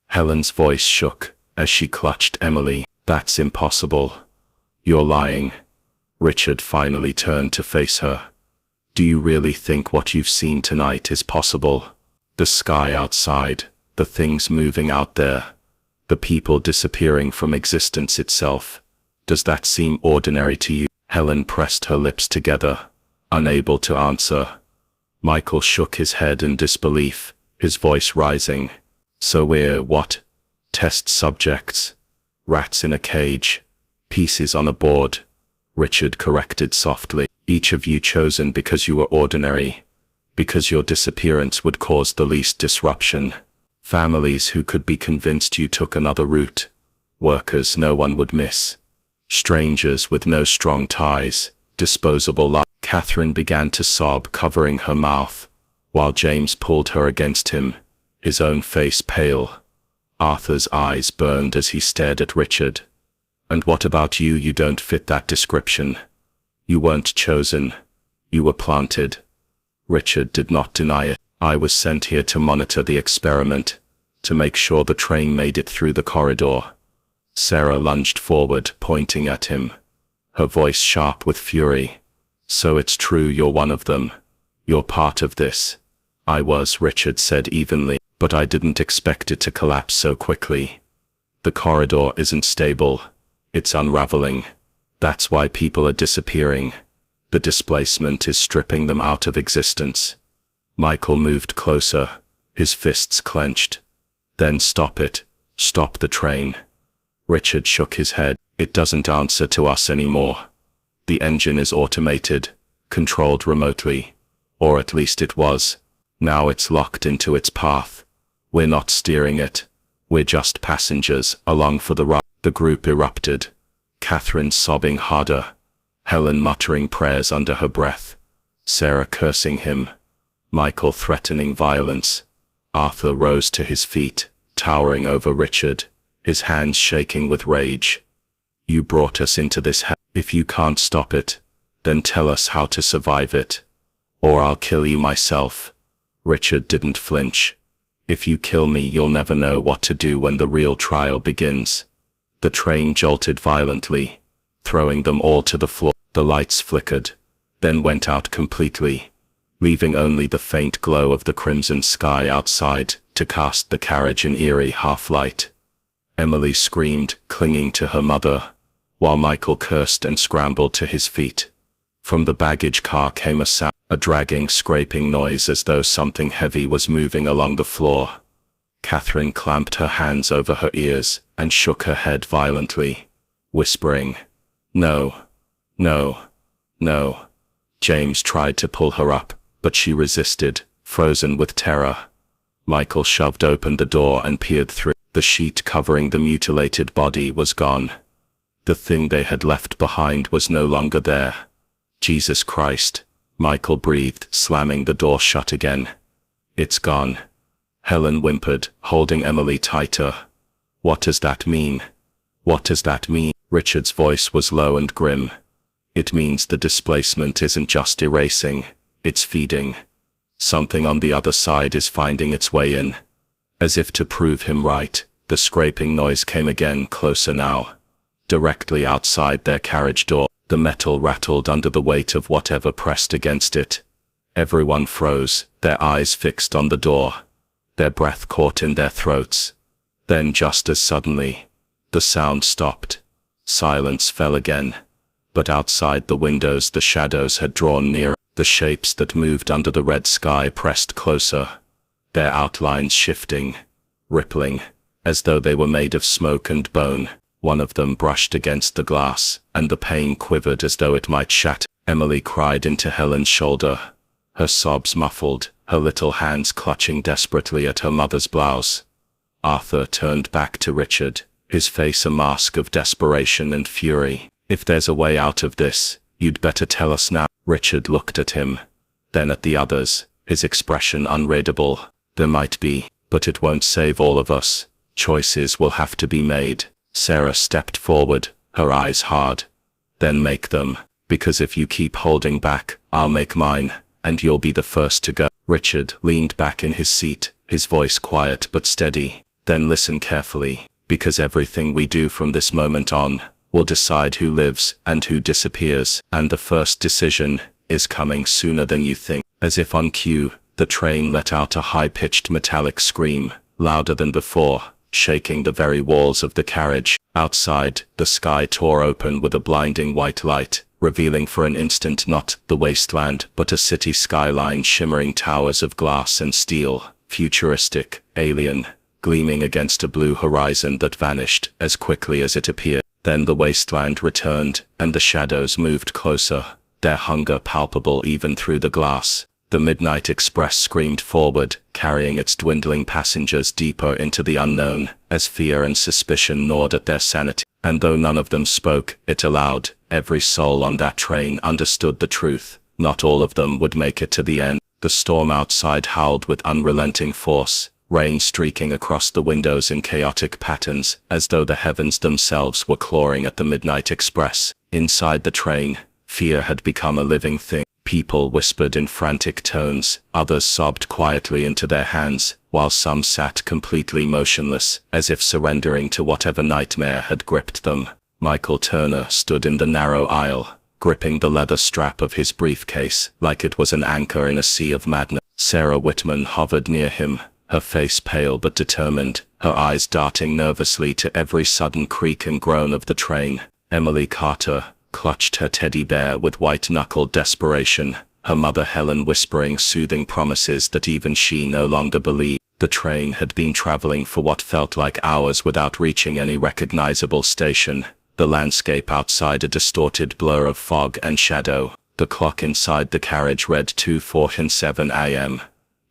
Helen's voice shook as she clutched Emily. That's impossible. You're lying. Richard finally turned to face her. Do you really think what you've seen tonight is possible? The sky outside, the things moving out there, the people disappearing from existence itself. Does that seem ordinary to you? Helen pressed her lips together, unable to answer. Michael shook his head in disbelief, his voice rising. So we're what? Test subjects? Rats in a cage? Pieces on a board? Richard corrected softly. Each of you chosen because you were ordinary, because your disappearance would cause the least disruption. Families who could be convinced you took another route. Workers no one would miss. Strangers with no strong ties, disposable life. Catherine began to sob, covering her mouth, while James pulled her against him, his own face pale. Arthur's eyes burned as he stared at Richard. And what about you? You don't fit that description. You weren't chosen. You were planted. Richard did not deny it. I was sent here to monitor the experiment, to make sure the train made it through the corridor. Sarah lunged forward, pointing at him, her voice sharp with fury. So it's true you're one of them. You're part of this. I was, Richard said evenly, but I didn't expect it to collapse so quickly. The corridor isn't stable. It's unraveling. That's why people are disappearing. The displacement is stripping them out of existence. Michael moved closer, his fists clenched. Then stop it. Stop the train. Richard shook his head. It doesn't answer to us anymore. The engine is automated, controlled remotely. Or at least it was. Now it's locked into its path. We're not steering it. We're just passengers along for the ride. The group erupted. Catherine sobbing harder. Helen muttering prayers under her breath. Sarah cursing him. Michael threatening violence. Arthur rose to his feet, towering over Richard, his hands shaking with rage. You brought us into this hell. If you can't stop it, then tell us how to survive it. Or I'll kill you myself. Richard didn't flinch. If you kill me, you'll never know what to do when the real trial begins. The train jolted violently, throwing them all to the floor. The lights flickered, then went out completely, leaving only the faint glow of the crimson sky outside to cast the carriage in eerie half-light. Emily screamed, clinging to her mother, while Michael cursed and scrambled to his feet. From the baggage car came a sound, a dragging, scraping noise as though something heavy was moving along the floor. Catherine clamped her hands over her ears and shook her head violently, whispering, "No, no, no." James tried to pull her up, but she resisted, frozen with terror. Michael shoved open the door and peered through. The sheet covering the mutilated body was gone. The thing they had left behind was no longer there. Jesus Christ, Michael breathed, slamming the door shut again. It's gone. Helen whimpered, holding Emily tighter. What does that mean? What does that mean? Richard's voice was low and grim, It means the displacement isn't just erasing, it's feeding. Something on the other side is finding its way in. As if to prove him right, the scraping noise came again, closer now. Directly outside their carriage door, the metal rattled under the weight of whatever pressed against it. Everyone froze, their eyes fixed on the door, their breath caught in their throats. Then just as suddenly, the sound stopped. Silence fell again. But outside the windows the shadows had drawn nearer. The shapes that moved under the red sky pressed closer, their outlines shifting, rippling, as though they were made of smoke and bone. One of them brushed against the glass, and the pane quivered as though it might shatter. Emily cried into Helen's shoulder, her sobs muffled, her little hands clutching desperately at her mother's blouse. Arthur turned back to Richard, his face a mask of desperation and fury. "If there's a way out of this, you'd better tell us now." Richard looked at him, then at the others, his expression unreadable. "There might be, but it won't save all of us. Choices will have to be made." Sarah stepped forward, her eyes hard. "Then make them, because if you keep holding back, I'll make mine, and you'll be the first to go." Richard leaned back in his seat, his voice quiet but steady. "Then listen carefully, because everything we do from this moment on will decide who lives and who disappears, and the first decision is coming sooner than you think." As if on cue, the train let out a high-pitched metallic scream, louder than before, shaking the very walls of the carriage. Outside, the sky tore open with a blinding white light, revealing for an instant not the wasteland but a city skyline, shimmering towers of glass and steel, futuristic, alien, gleaming against a blue horizon that vanished as quickly as it appeared. Then the wasteland returned, and the shadows moved closer, their hunger palpable even through the glass. The Midnight Express screamed forward, carrying its dwindling passengers deeper into the unknown, as fear and suspicion gnawed at their sanity. And though none of them spoke it aloud, every soul on that train understood the truth. Not all of them would make it to the end. The storm outside howled with unrelenting force, rain streaking across the windows in chaotic patterns, as though the heavens themselves were clawing at the Midnight Express. Inside the train, fear had become a living thing. People whispered in frantic tones, others sobbed quietly into their hands, while some sat completely motionless, as if surrendering to whatever nightmare had gripped them. Michael Turner stood in the narrow aisle, gripping the leather strap of his briefcase like it was an anchor in a sea of madness. Sarah Whitman hovered near him, her face pale but determined, her eyes darting nervously to every sudden creak and groan of the train. Emily Carter clutched her teddy bear with white-knuckled desperation, her mother Helen whispering soothing promises that even she no longer believed. The train had been traveling for what felt like hours without reaching any recognizable station, the landscape outside a distorted blur of fog and shadow. The clock inside the carriage read 2:47 a.m.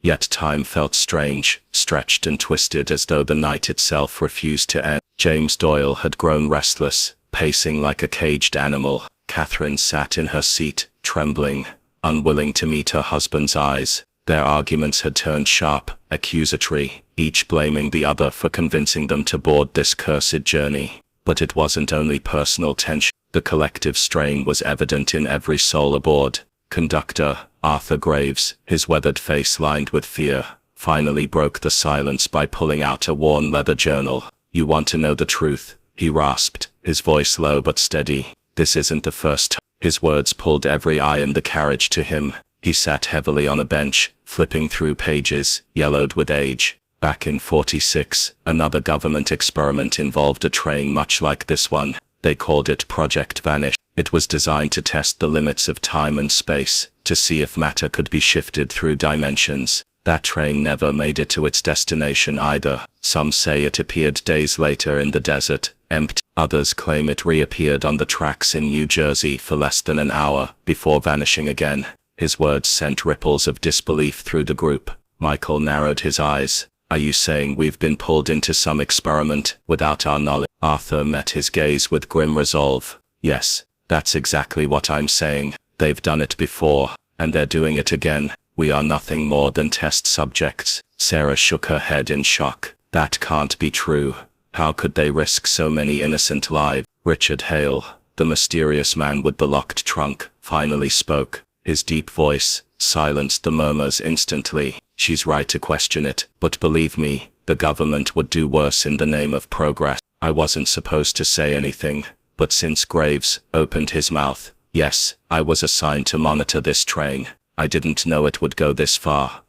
Yet time felt strange, stretched and twisted as though the night itself refused to end. James Doyle had grown restless, pacing like a caged animal. Catherine sat in her seat, trembling, unwilling to meet her husband's eyes. Their arguments had turned sharp, accusatory, each blaming the other for convincing them to board this cursed journey. But it wasn't only personal tension. The collective strain was evident in every soul aboard. Conductor Arthur Graves, his weathered face lined with fear, finally broke the silence by pulling out a worn leather journal. "You want to know the truth?" he rasped, his voice low but steady. "This isn't the first time." His words pulled every eye in the carriage to him. He sat heavily on a bench, flipping through pages, yellowed with age. Back in '46, another government experiment involved a train much like this one. They called it Project Vanish. It was designed to test the limits of time and space, to see if matter could be shifted through dimensions. That train never made it to its destination either. Some say it appeared days later in the desert, empty. Others claim it reappeared on the tracks in New Jersey for less than an hour, before vanishing again. His words sent ripples of disbelief through the group. Michael narrowed his eyes. "Are you saying we've been pulled into some experiment without our knowledge?" Arthur met his gaze with grim resolve. "Yes, that's exactly what I'm saying. They've done it before, and they're doing it again. We are nothing more than test subjects." Sarah shook her head in shock. "That can't be true. How could they risk so many innocent lives?" Richard Hale, The mysterious man with the locked trunk finally spoke. His deep voice silenced the murmurs instantly. She's right to question it, but believe me, the government would do worse in the name of progress. I wasn't supposed to say anything, but since Graves opened his mouth, yes, I was assigned to monitor this train. I didn't know it would go this far.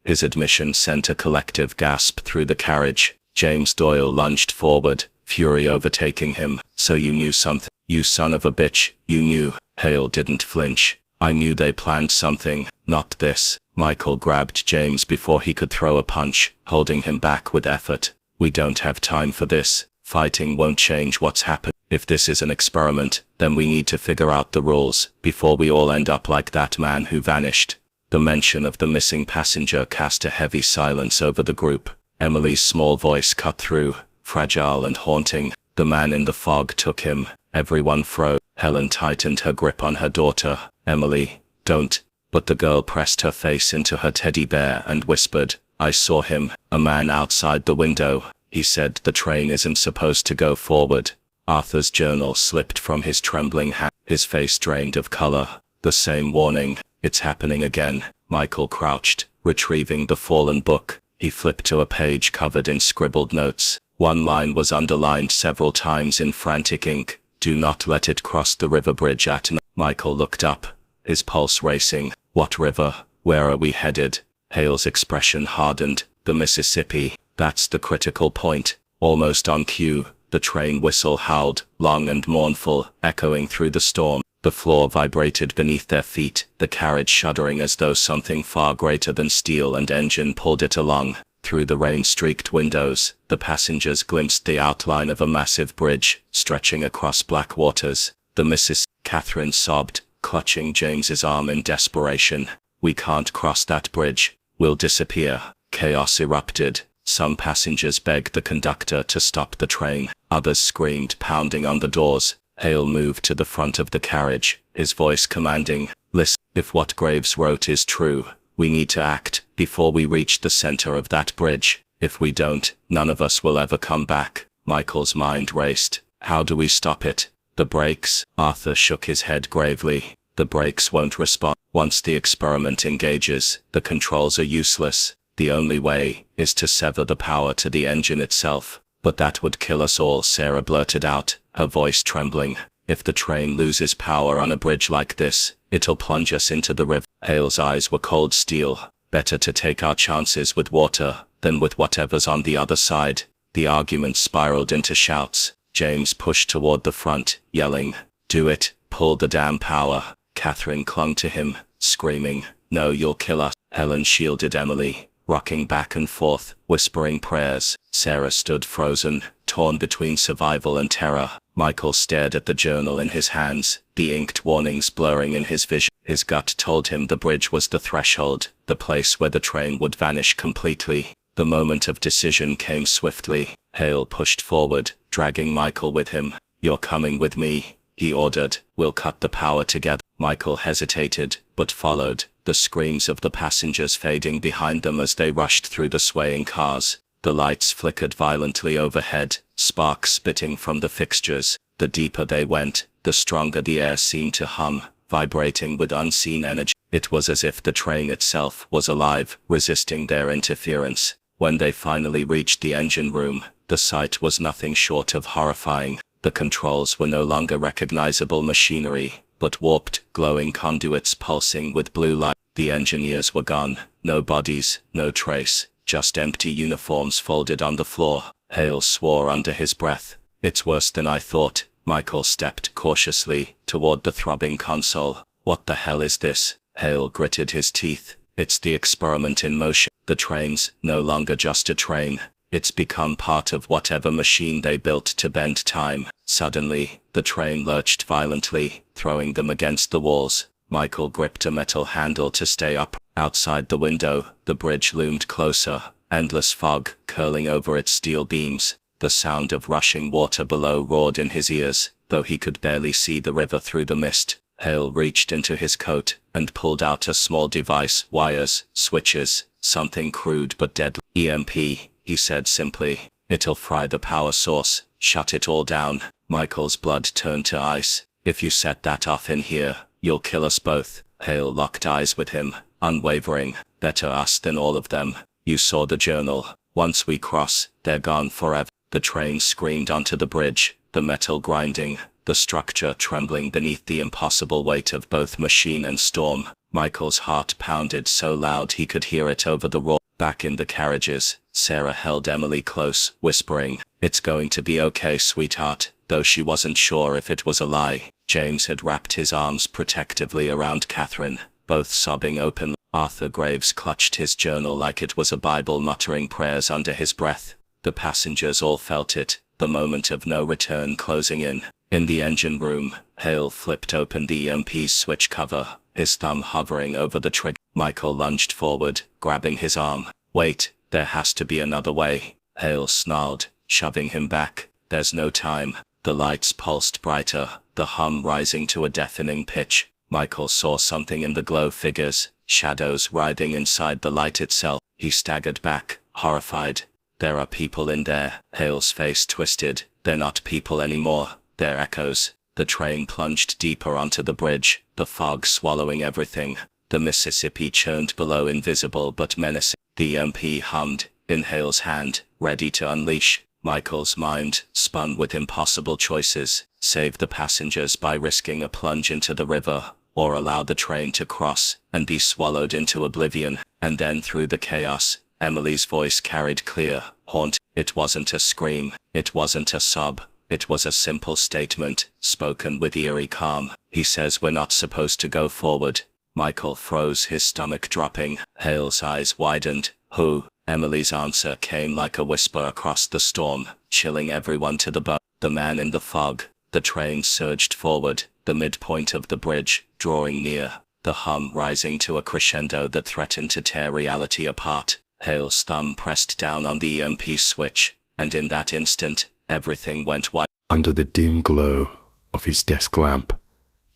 His admission sent a collective gasp through the carriage. James Doyle lunged forward, fury overtaking him. So you knew something? You son of a bitch, you knew. Hale didn't flinch. I knew they planned something, not this. Michael grabbed James before he could throw a punch, holding him back with effort. We don't have time for this. Fighting won't change what's happened. If this is an experiment, then we need to figure out the rules, before we all end up like that man who vanished. The mention of the missing passenger cast a heavy silence over the group. Emily's small voice cut through, fragile and haunting. The man in the fog took him. Everyone froze. Helen tightened her grip on her daughter. Emily, don't. But the girl pressed her face into her teddy bear and whispered, I saw him, a man outside the window. He said the train isn't supposed to go forward. Arthur's journal slipped from his trembling hand. His face drained of color. The same warning. It's happening again. Michael crouched, retrieving the fallen book. He flipped to a page covered in scribbled notes. One line was underlined several times in frantic ink. Do not let it cross the river bridge at night. Michael looked up, his pulse racing. What river? Where are we headed? Hale's expression hardened. The Mississippi. That's the critical point. Almost on cue, the train whistle howled, long and mournful, echoing through the storm. The floor vibrated beneath their feet, the carriage shuddering as though something far greater than steel and engine pulled it along. Through the rain-streaked windows, the passengers glimpsed the outline of a massive bridge, stretching across black waters. The Mrs. Catherine sobbed, clutching James's arm in desperation. We can't cross that bridge. We'll disappear. Chaos erupted. Some passengers begged the conductor to stop the train. Others screamed, pounding on the doors. Hale moved to the front of the carriage, his voice commanding, listen, if what Graves wrote is true, we need to act before we reach the center of that bridge. If we don't, none of us will ever come back. Michael's mind raced. How do we stop it? The brakes? Arthur shook his head gravely. The brakes won't respond. Once the experiment engages, the controls are useless. The only way is to sever the power to the engine itself. But that would kill us all, Sarah blurted out, her voice trembling. If the train loses power on a bridge like this, it'll plunge us into the river. Hale's eyes were cold steel. Better to take our chances with water than with whatever's on the other side. The argument spiraled into shouts. James pushed toward the front, yelling, do it, pull the damn power. Catherine clung to him, screaming, no, you'll kill us. Helen shielded Emily, rocking back and forth, whispering prayers. Sarah stood frozen, torn between survival and terror. Michael stared at the journal in his hands, the inked warnings blurring in his vision. His gut told him the bridge was the threshold, the place where the train would vanish completely. The moment of decision came swiftly. Hale pushed forward, dragging Michael with him. You're coming with me, he ordered. We'll cut the power together. Michael hesitated, but followed, the screams of the passengers fading behind them as they rushed through the swaying cars. The lights flickered violently overhead, sparks spitting from the fixtures. The deeper they went, the stronger the air seemed to hum, vibrating with unseen energy. It was as if the train itself was alive, resisting their interference. When they finally reached the engine room, the sight was nothing short of horrifying. The controls were no longer recognizable machinery, but warped, glowing conduits pulsing with blue light. The engineers were gone. No bodies, no trace. Just empty uniforms folded on the floor. Hale swore under his breath. It's worse than I thought. Michael stepped cautiously toward the throbbing console. What the hell is this? Hale gritted his teeth. It's the experiment in motion. The train's no longer just a train. It's become part of whatever machine they built to bend time. Suddenly, the train lurched violently, throwing them against the walls. Michael gripped a metal handle to stay up. Outside the window, the bridge loomed closer, endless fog curling over its steel beams. The sound of rushing water below roared in his ears, though he could barely see the river through the mist. Hale reached into his coat and pulled out a small device, wires, switches, something crude but deadly. EMP, he said simply. It'll fry the power source, shut it all down. Michael's blood turned to ice. If you set that off in here, you'll kill us both. Hale locked eyes with him, unwavering. Better us than all of them. You saw the journal. Once we cross, they're gone forever. The train screamed onto the bridge, the metal grinding, the structure trembling beneath the impossible weight of both machine and storm. Michael's heart pounded so loud he could hear it over the roar. Back in the carriages, Sarah held Emily close, whispering, "It's going to be okay, sweetheart," though she wasn't sure if it was a lie. James had wrapped his arms protectively around Catherine, both sobbing openly. Arthur Graves clutched his journal like it was a Bible, muttering prayers under his breath. The passengers all felt it, the moment of no return closing in. In the engine room, Hale flipped open the EMP switch cover, his thumb hovering over the trigger. Michael lunged forward, grabbing his arm. "Wait, there has to be another way," Hale snarled, shoving him back. "There's no time." The lights pulsed brighter, the hum rising to a deafening pitch. Michael saw something in the glow figures, shadows writhing inside the light itself. He staggered back, horrified. "There are people in there." Hale's face twisted. "They're not people anymore. They're echoes." The train plunged deeper onto the bridge, the fog swallowing everything. The Mississippi churned below, invisible but menacing. The EMP hummed, in Hale's hand, ready to unleash. Michael's mind spun with impossible choices. Save the passengers by risking a plunge into the river, or allow the train to cross and be swallowed into oblivion. And then through the chaos, Emily's voice carried clear, haunting. It wasn't a scream, it wasn't a sob. It was a simple statement, spoken with eerie calm. "He says we're not supposed to go forward." Michael froze, his stomach dropping. Hale's eyes widened. "Who?" Emily's answer came like a whisper across the storm, chilling everyone to the bone. "The man in the fog." The train surged forward, the midpoint of the bridge, drawing near, the hum rising to a crescendo that threatened to tear reality apart. Hale's thumb pressed down on the EMP switch, and in that instant, everything went white. Under the dim glow of his desk lamp,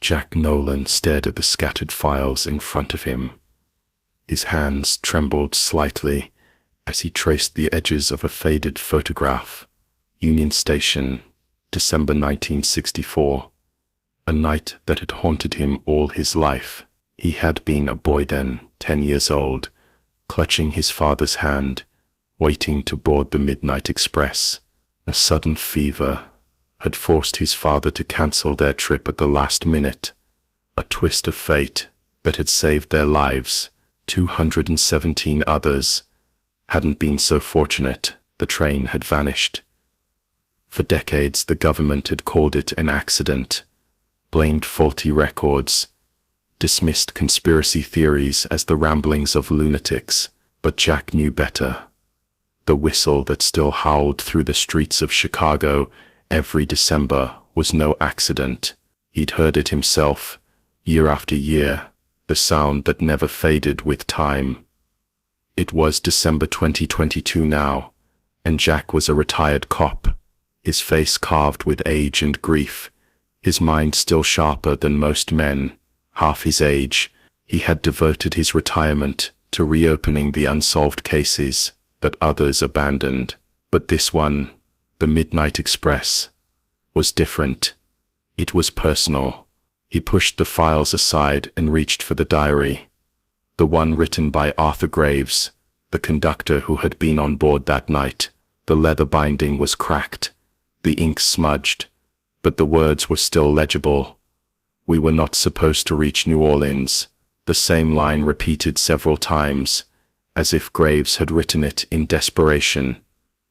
Jack Nolan stared at the scattered files in front of him. His hands trembled slightly as he traced the edges of a faded photograph. Union Station, December 1964. A night that had haunted him all his life. He had been a boy then, 10 years old, clutching his father's hand, waiting to board the midnight express. A sudden fever had forced his father to cancel their trip at the last minute. A twist of fate that had saved their lives. 217 others hadn't been so fortunate. The train had vanished. For decades, the government had called it an accident, blamed faulty records, dismissed conspiracy theories as the ramblings of lunatics. But Jack knew better. The whistle that still howled through the streets of Chicago every December was no accident. He'd heard it himself, year after year, the sound that never faded with time. It was December 2022 now, and Jack was a retired cop, his face carved with age and grief, his mind still sharper than most men. Half his age, he had devoted his retirement to reopening the unsolved cases that others abandoned. But this one, the Midnight Express, was different. It was personal. He pushed the files aside and reached for the diary. The one written by Arthur Graves, the conductor who had been on board that night. The leather binding was cracked, the ink smudged, but the words were still legible. "We were not supposed to reach New Orleans." The same line repeated several times, as if Graves had written it in desperation,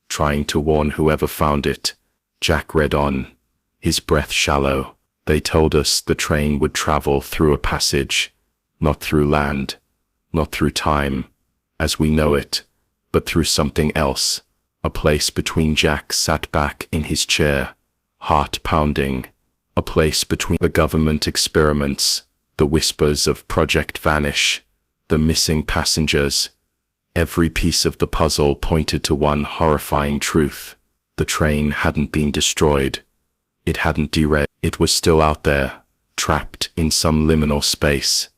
trying to warn whoever found it. Jack read on, his breath shallow. "They told us the train would travel through a passage, not through land, not through time, as we know it, but through something else." A place between. Jack sat back in his chair, heart pounding. A place between the government experiments, the whispers of Project Vanish, the missing passengers. Every piece of the puzzle pointed to one horrifying truth. The train hadn't been destroyed. It hadn't derailed. It was still out there, trapped in some liminal space,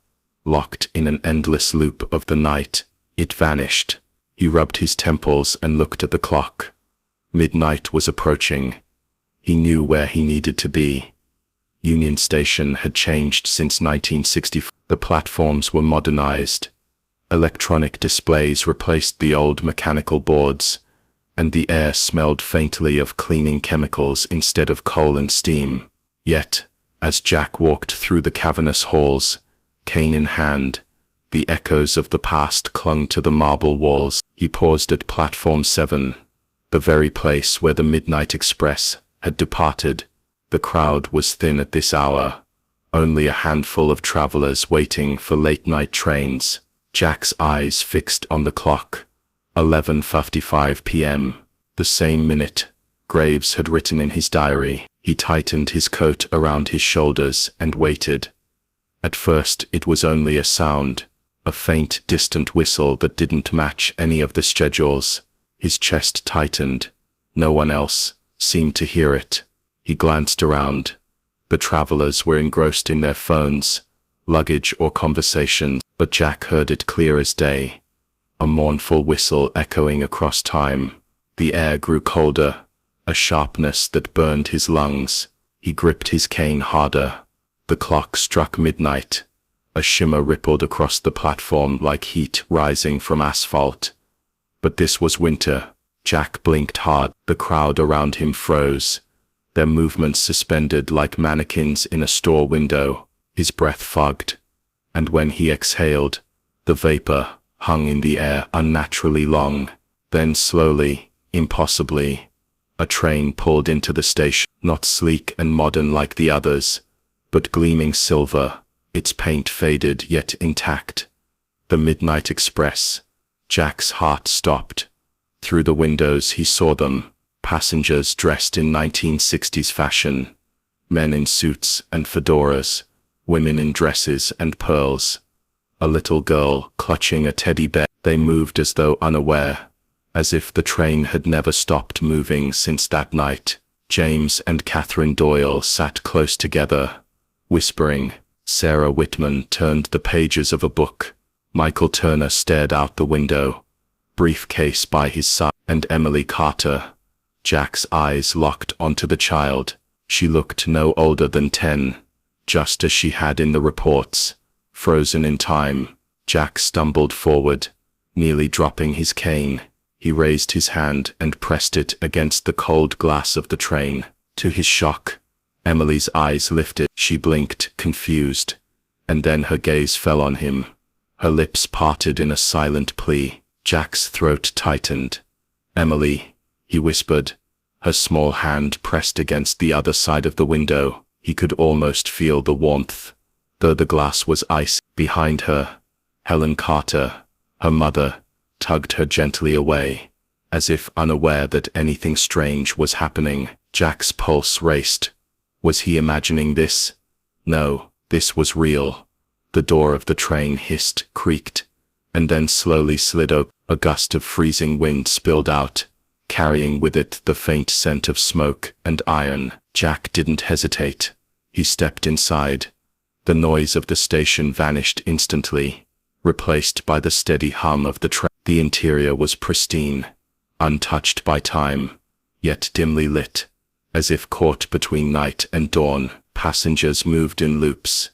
locked in an endless loop of the night. It vanished. He rubbed his temples and looked at the clock. Midnight was approaching. He knew where he needed to be. Union Station had changed since 1964. The platforms were modernized. Electronic displays replaced the old mechanical boards, and the air smelled faintly of cleaning chemicals instead of coal and steam. Yet, as Jack walked through the cavernous halls, cane in hand, the echoes of the past clung to the marble walls. He paused at Platform 7, the very place where the Midnight Express had departed. The crowd was thin at this hour, only a handful of travelers waiting for late-night trains. Jack's eyes fixed on the clock. 11:55 p.m. The same minute Graves had written in his diary. He tightened his coat around his shoulders and waited. At first it was only a sound, a faint, distant whistle that didn't match any of the schedules. His chest tightened. No one else seemed to hear it. He glanced around. The travelers were engrossed in their phones, luggage or conversations, but Jack heard it clear as day. A mournful whistle echoing across time. The air grew colder, a sharpness that burned his lungs. He gripped his cane harder. The clock struck midnight. A shimmer rippled across the platform like heat rising from asphalt. But this was winter. Jack blinked hard. The crowd around him froze, their movements suspended like mannequins in a store window. His breath fogged, and when he exhaled, the vapor hung in the air unnaturally long. Then slowly, impossibly, a train pulled into the station, not sleek and modern like the others, but gleaming silver, its paint faded yet intact. The Midnight Express. Jack's heart stopped. Through the windows he saw them, passengers dressed in 1960s fashion, men in suits and fedoras, women in dresses and pearls, a little girl clutching a teddy bear. They moved as though unaware, as if the train had never stopped moving since that night. James and Catherine Doyle sat close together, whispering. Sarah Whitman turned the pages of a book. Michael Turner stared out the window, briefcase by his side, and Emily Carter. Jack's eyes locked onto the child. She looked no older than 10, just as she had in the reports. Frozen in time, Jack stumbled forward, nearly dropping his cane. He raised his hand and pressed it against the cold glass of the train. To his shock, Emily's eyes lifted. She blinked, confused, and then her gaze fell on him. Her lips parted in a silent plea. Jack's throat tightened. "Emily," he whispered, her small hand pressed against the other side of the window. He could almost feel the warmth, though the glass was icy. Behind her, Helen Carter, her mother, tugged her gently away, as if unaware that anything strange was happening. Jack's pulse raced. Was he imagining this? No, this was real. The door of the train hissed, creaked, and then slowly slid open. A gust of freezing wind spilled out, carrying with it the faint scent of smoke and iron. Jack didn't hesitate. He stepped inside. The noise of the station vanished instantly, replaced by the steady hum of the train. The interior was pristine, untouched by time, yet dimly lit, as if caught between night and dawn. Passengers moved in loops.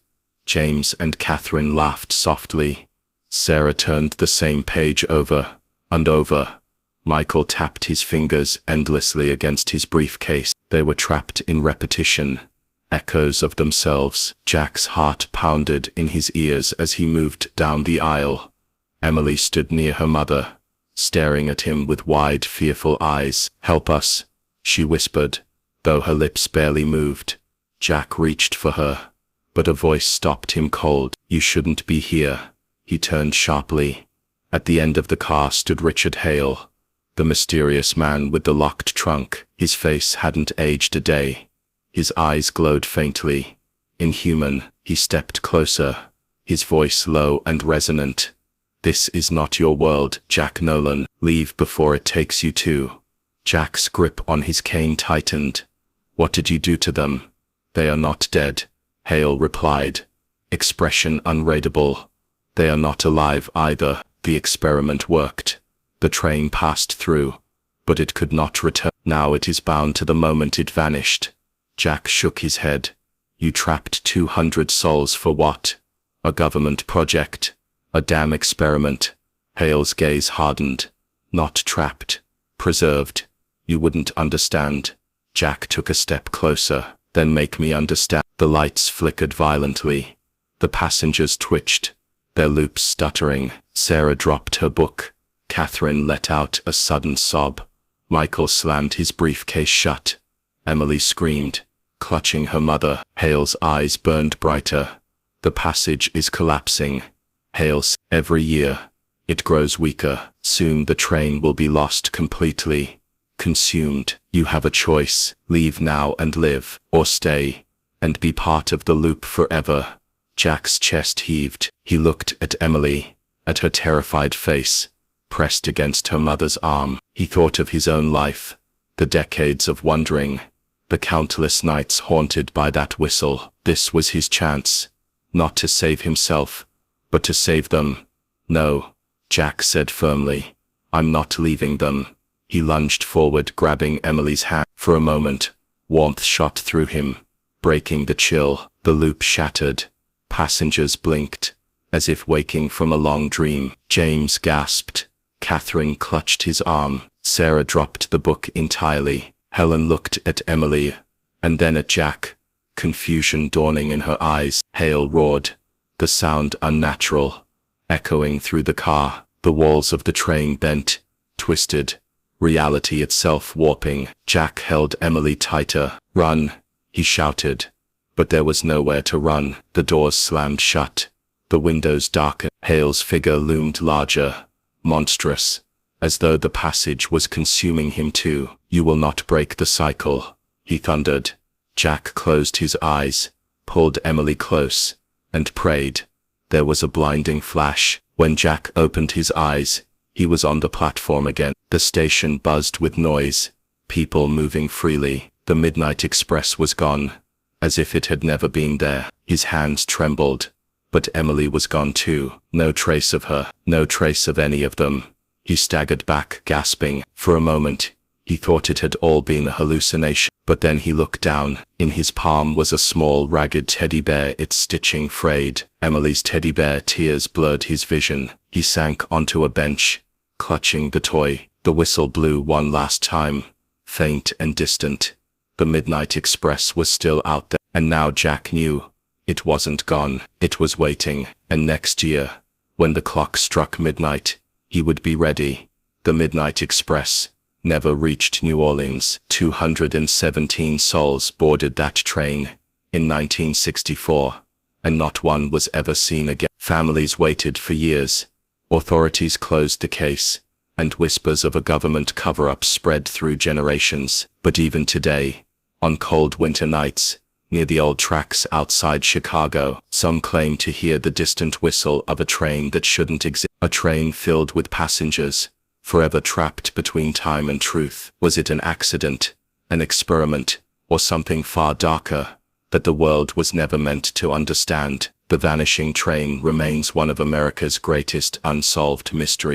James and Catherine laughed softly. Sarah turned the same page over and over. Michael tapped his fingers endlessly against his briefcase. They were trapped in repetition, echoes of themselves. Jack's heart pounded in his ears as he moved down the aisle. Emily stood near her mother, staring at him with wide, fearful eyes. "Help us," she whispered, though her lips barely moved. Jack reached for her, but a voice stopped him cold. "You shouldn't be here." He turned sharply. At the end of the car stood Richard Hale, the mysterious man with the locked trunk. His face hadn't aged a day. His eyes glowed faintly. Inhuman. He stepped closer, his voice low and resonant. "This is not your world, Jack Nolan. Leave before it takes you to." Jack's grip on his cane tightened. "What did you do to them?" "They are not dead," Hale replied, expression unreadable. "They are not alive either. The experiment worked. The train passed through, but it could not return. Now it is bound to the moment it vanished." Jack shook his head. You trapped 200 souls for what? A government project? A damn experiment? Hale's gaze hardened. Not trapped. Preserved. You wouldn't understand. Jack took a step closer. Then make me understand. The lights flickered violently. The passengers twitched, their loops stuttering. Sarah dropped her book. Catherine let out a sudden sob. Michael slammed his briefcase shut. Emily screamed, clutching her mother. Hale's eyes burned brighter. The passage is collapsing. Hale's, every year. It grows weaker. Soon the train will be lost completely. Consumed. You have a choice. Leave now and live, or stay, and be part of the loop forever. Jack's chest heaved. He looked at Emily, at her terrified face, pressed against her mother's arm. He thought of his own life, the decades of wandering, the countless nights haunted by that whistle. This was his chance, not to save himself, but to save them. No, Jack said firmly. I'm not leaving them. He lunged forward, grabbing Emily's hand. For a moment, warmth shot through him, breaking the chill. The loop shattered. Passengers blinked, as if waking from a long dream. James gasped. Catherine clutched his arm. Sarah dropped the book entirely. Helen looked at Emily, and then at Jack, confusion dawning in her eyes. Hale roared, the sound unnatural, echoing through the car. The walls of the train bent, twisted, reality itself warping. Jack held Emily tighter. Run, he shouted. But there was nowhere to run. The doors slammed shut. The windows darkened. Hale's figure loomed larger, monstrous, as though the passage was consuming him too. You will not break the cycle, he thundered. Jack closed his eyes, pulled Emily close, and prayed. There was a blinding flash. When Jack opened his eyes, he was on the platform again. The station buzzed with noise, people moving freely. The midnight express was gone, as if it had never been there. His hands trembled, but Emily was gone too. No trace of her, no trace of any of them. He staggered back, gasping. For a moment, he thought it had all been a hallucination. But then he looked down. In his palm was a small, ragged teddy bear, its stitching frayed. Emily's teddy bear. Tears blurred his vision. He sank onto a bench, clutching the toy. The whistle blew one last time, faint and distant. The midnight express was still out there, and now Jack knew. It wasn't gone. It was waiting. And next year, when the clock struck midnight, he would be ready. The midnight express never reached New Orleans. 217 souls boarded that train in 1964, and not one was ever seen again. Families waited for years. Authorities closed the case, and whispers of a government cover-up spread through generations. But even today, on cold winter nights, near the old tracks outside Chicago, some claim to hear the distant whistle of a train that shouldn't exist. A train filled with passengers, forever trapped between time and truth. Was it an accident, an experiment, or something far darker that the world was never meant to understand? The Vanishing Train remains one of America's greatest unsolved mysteries.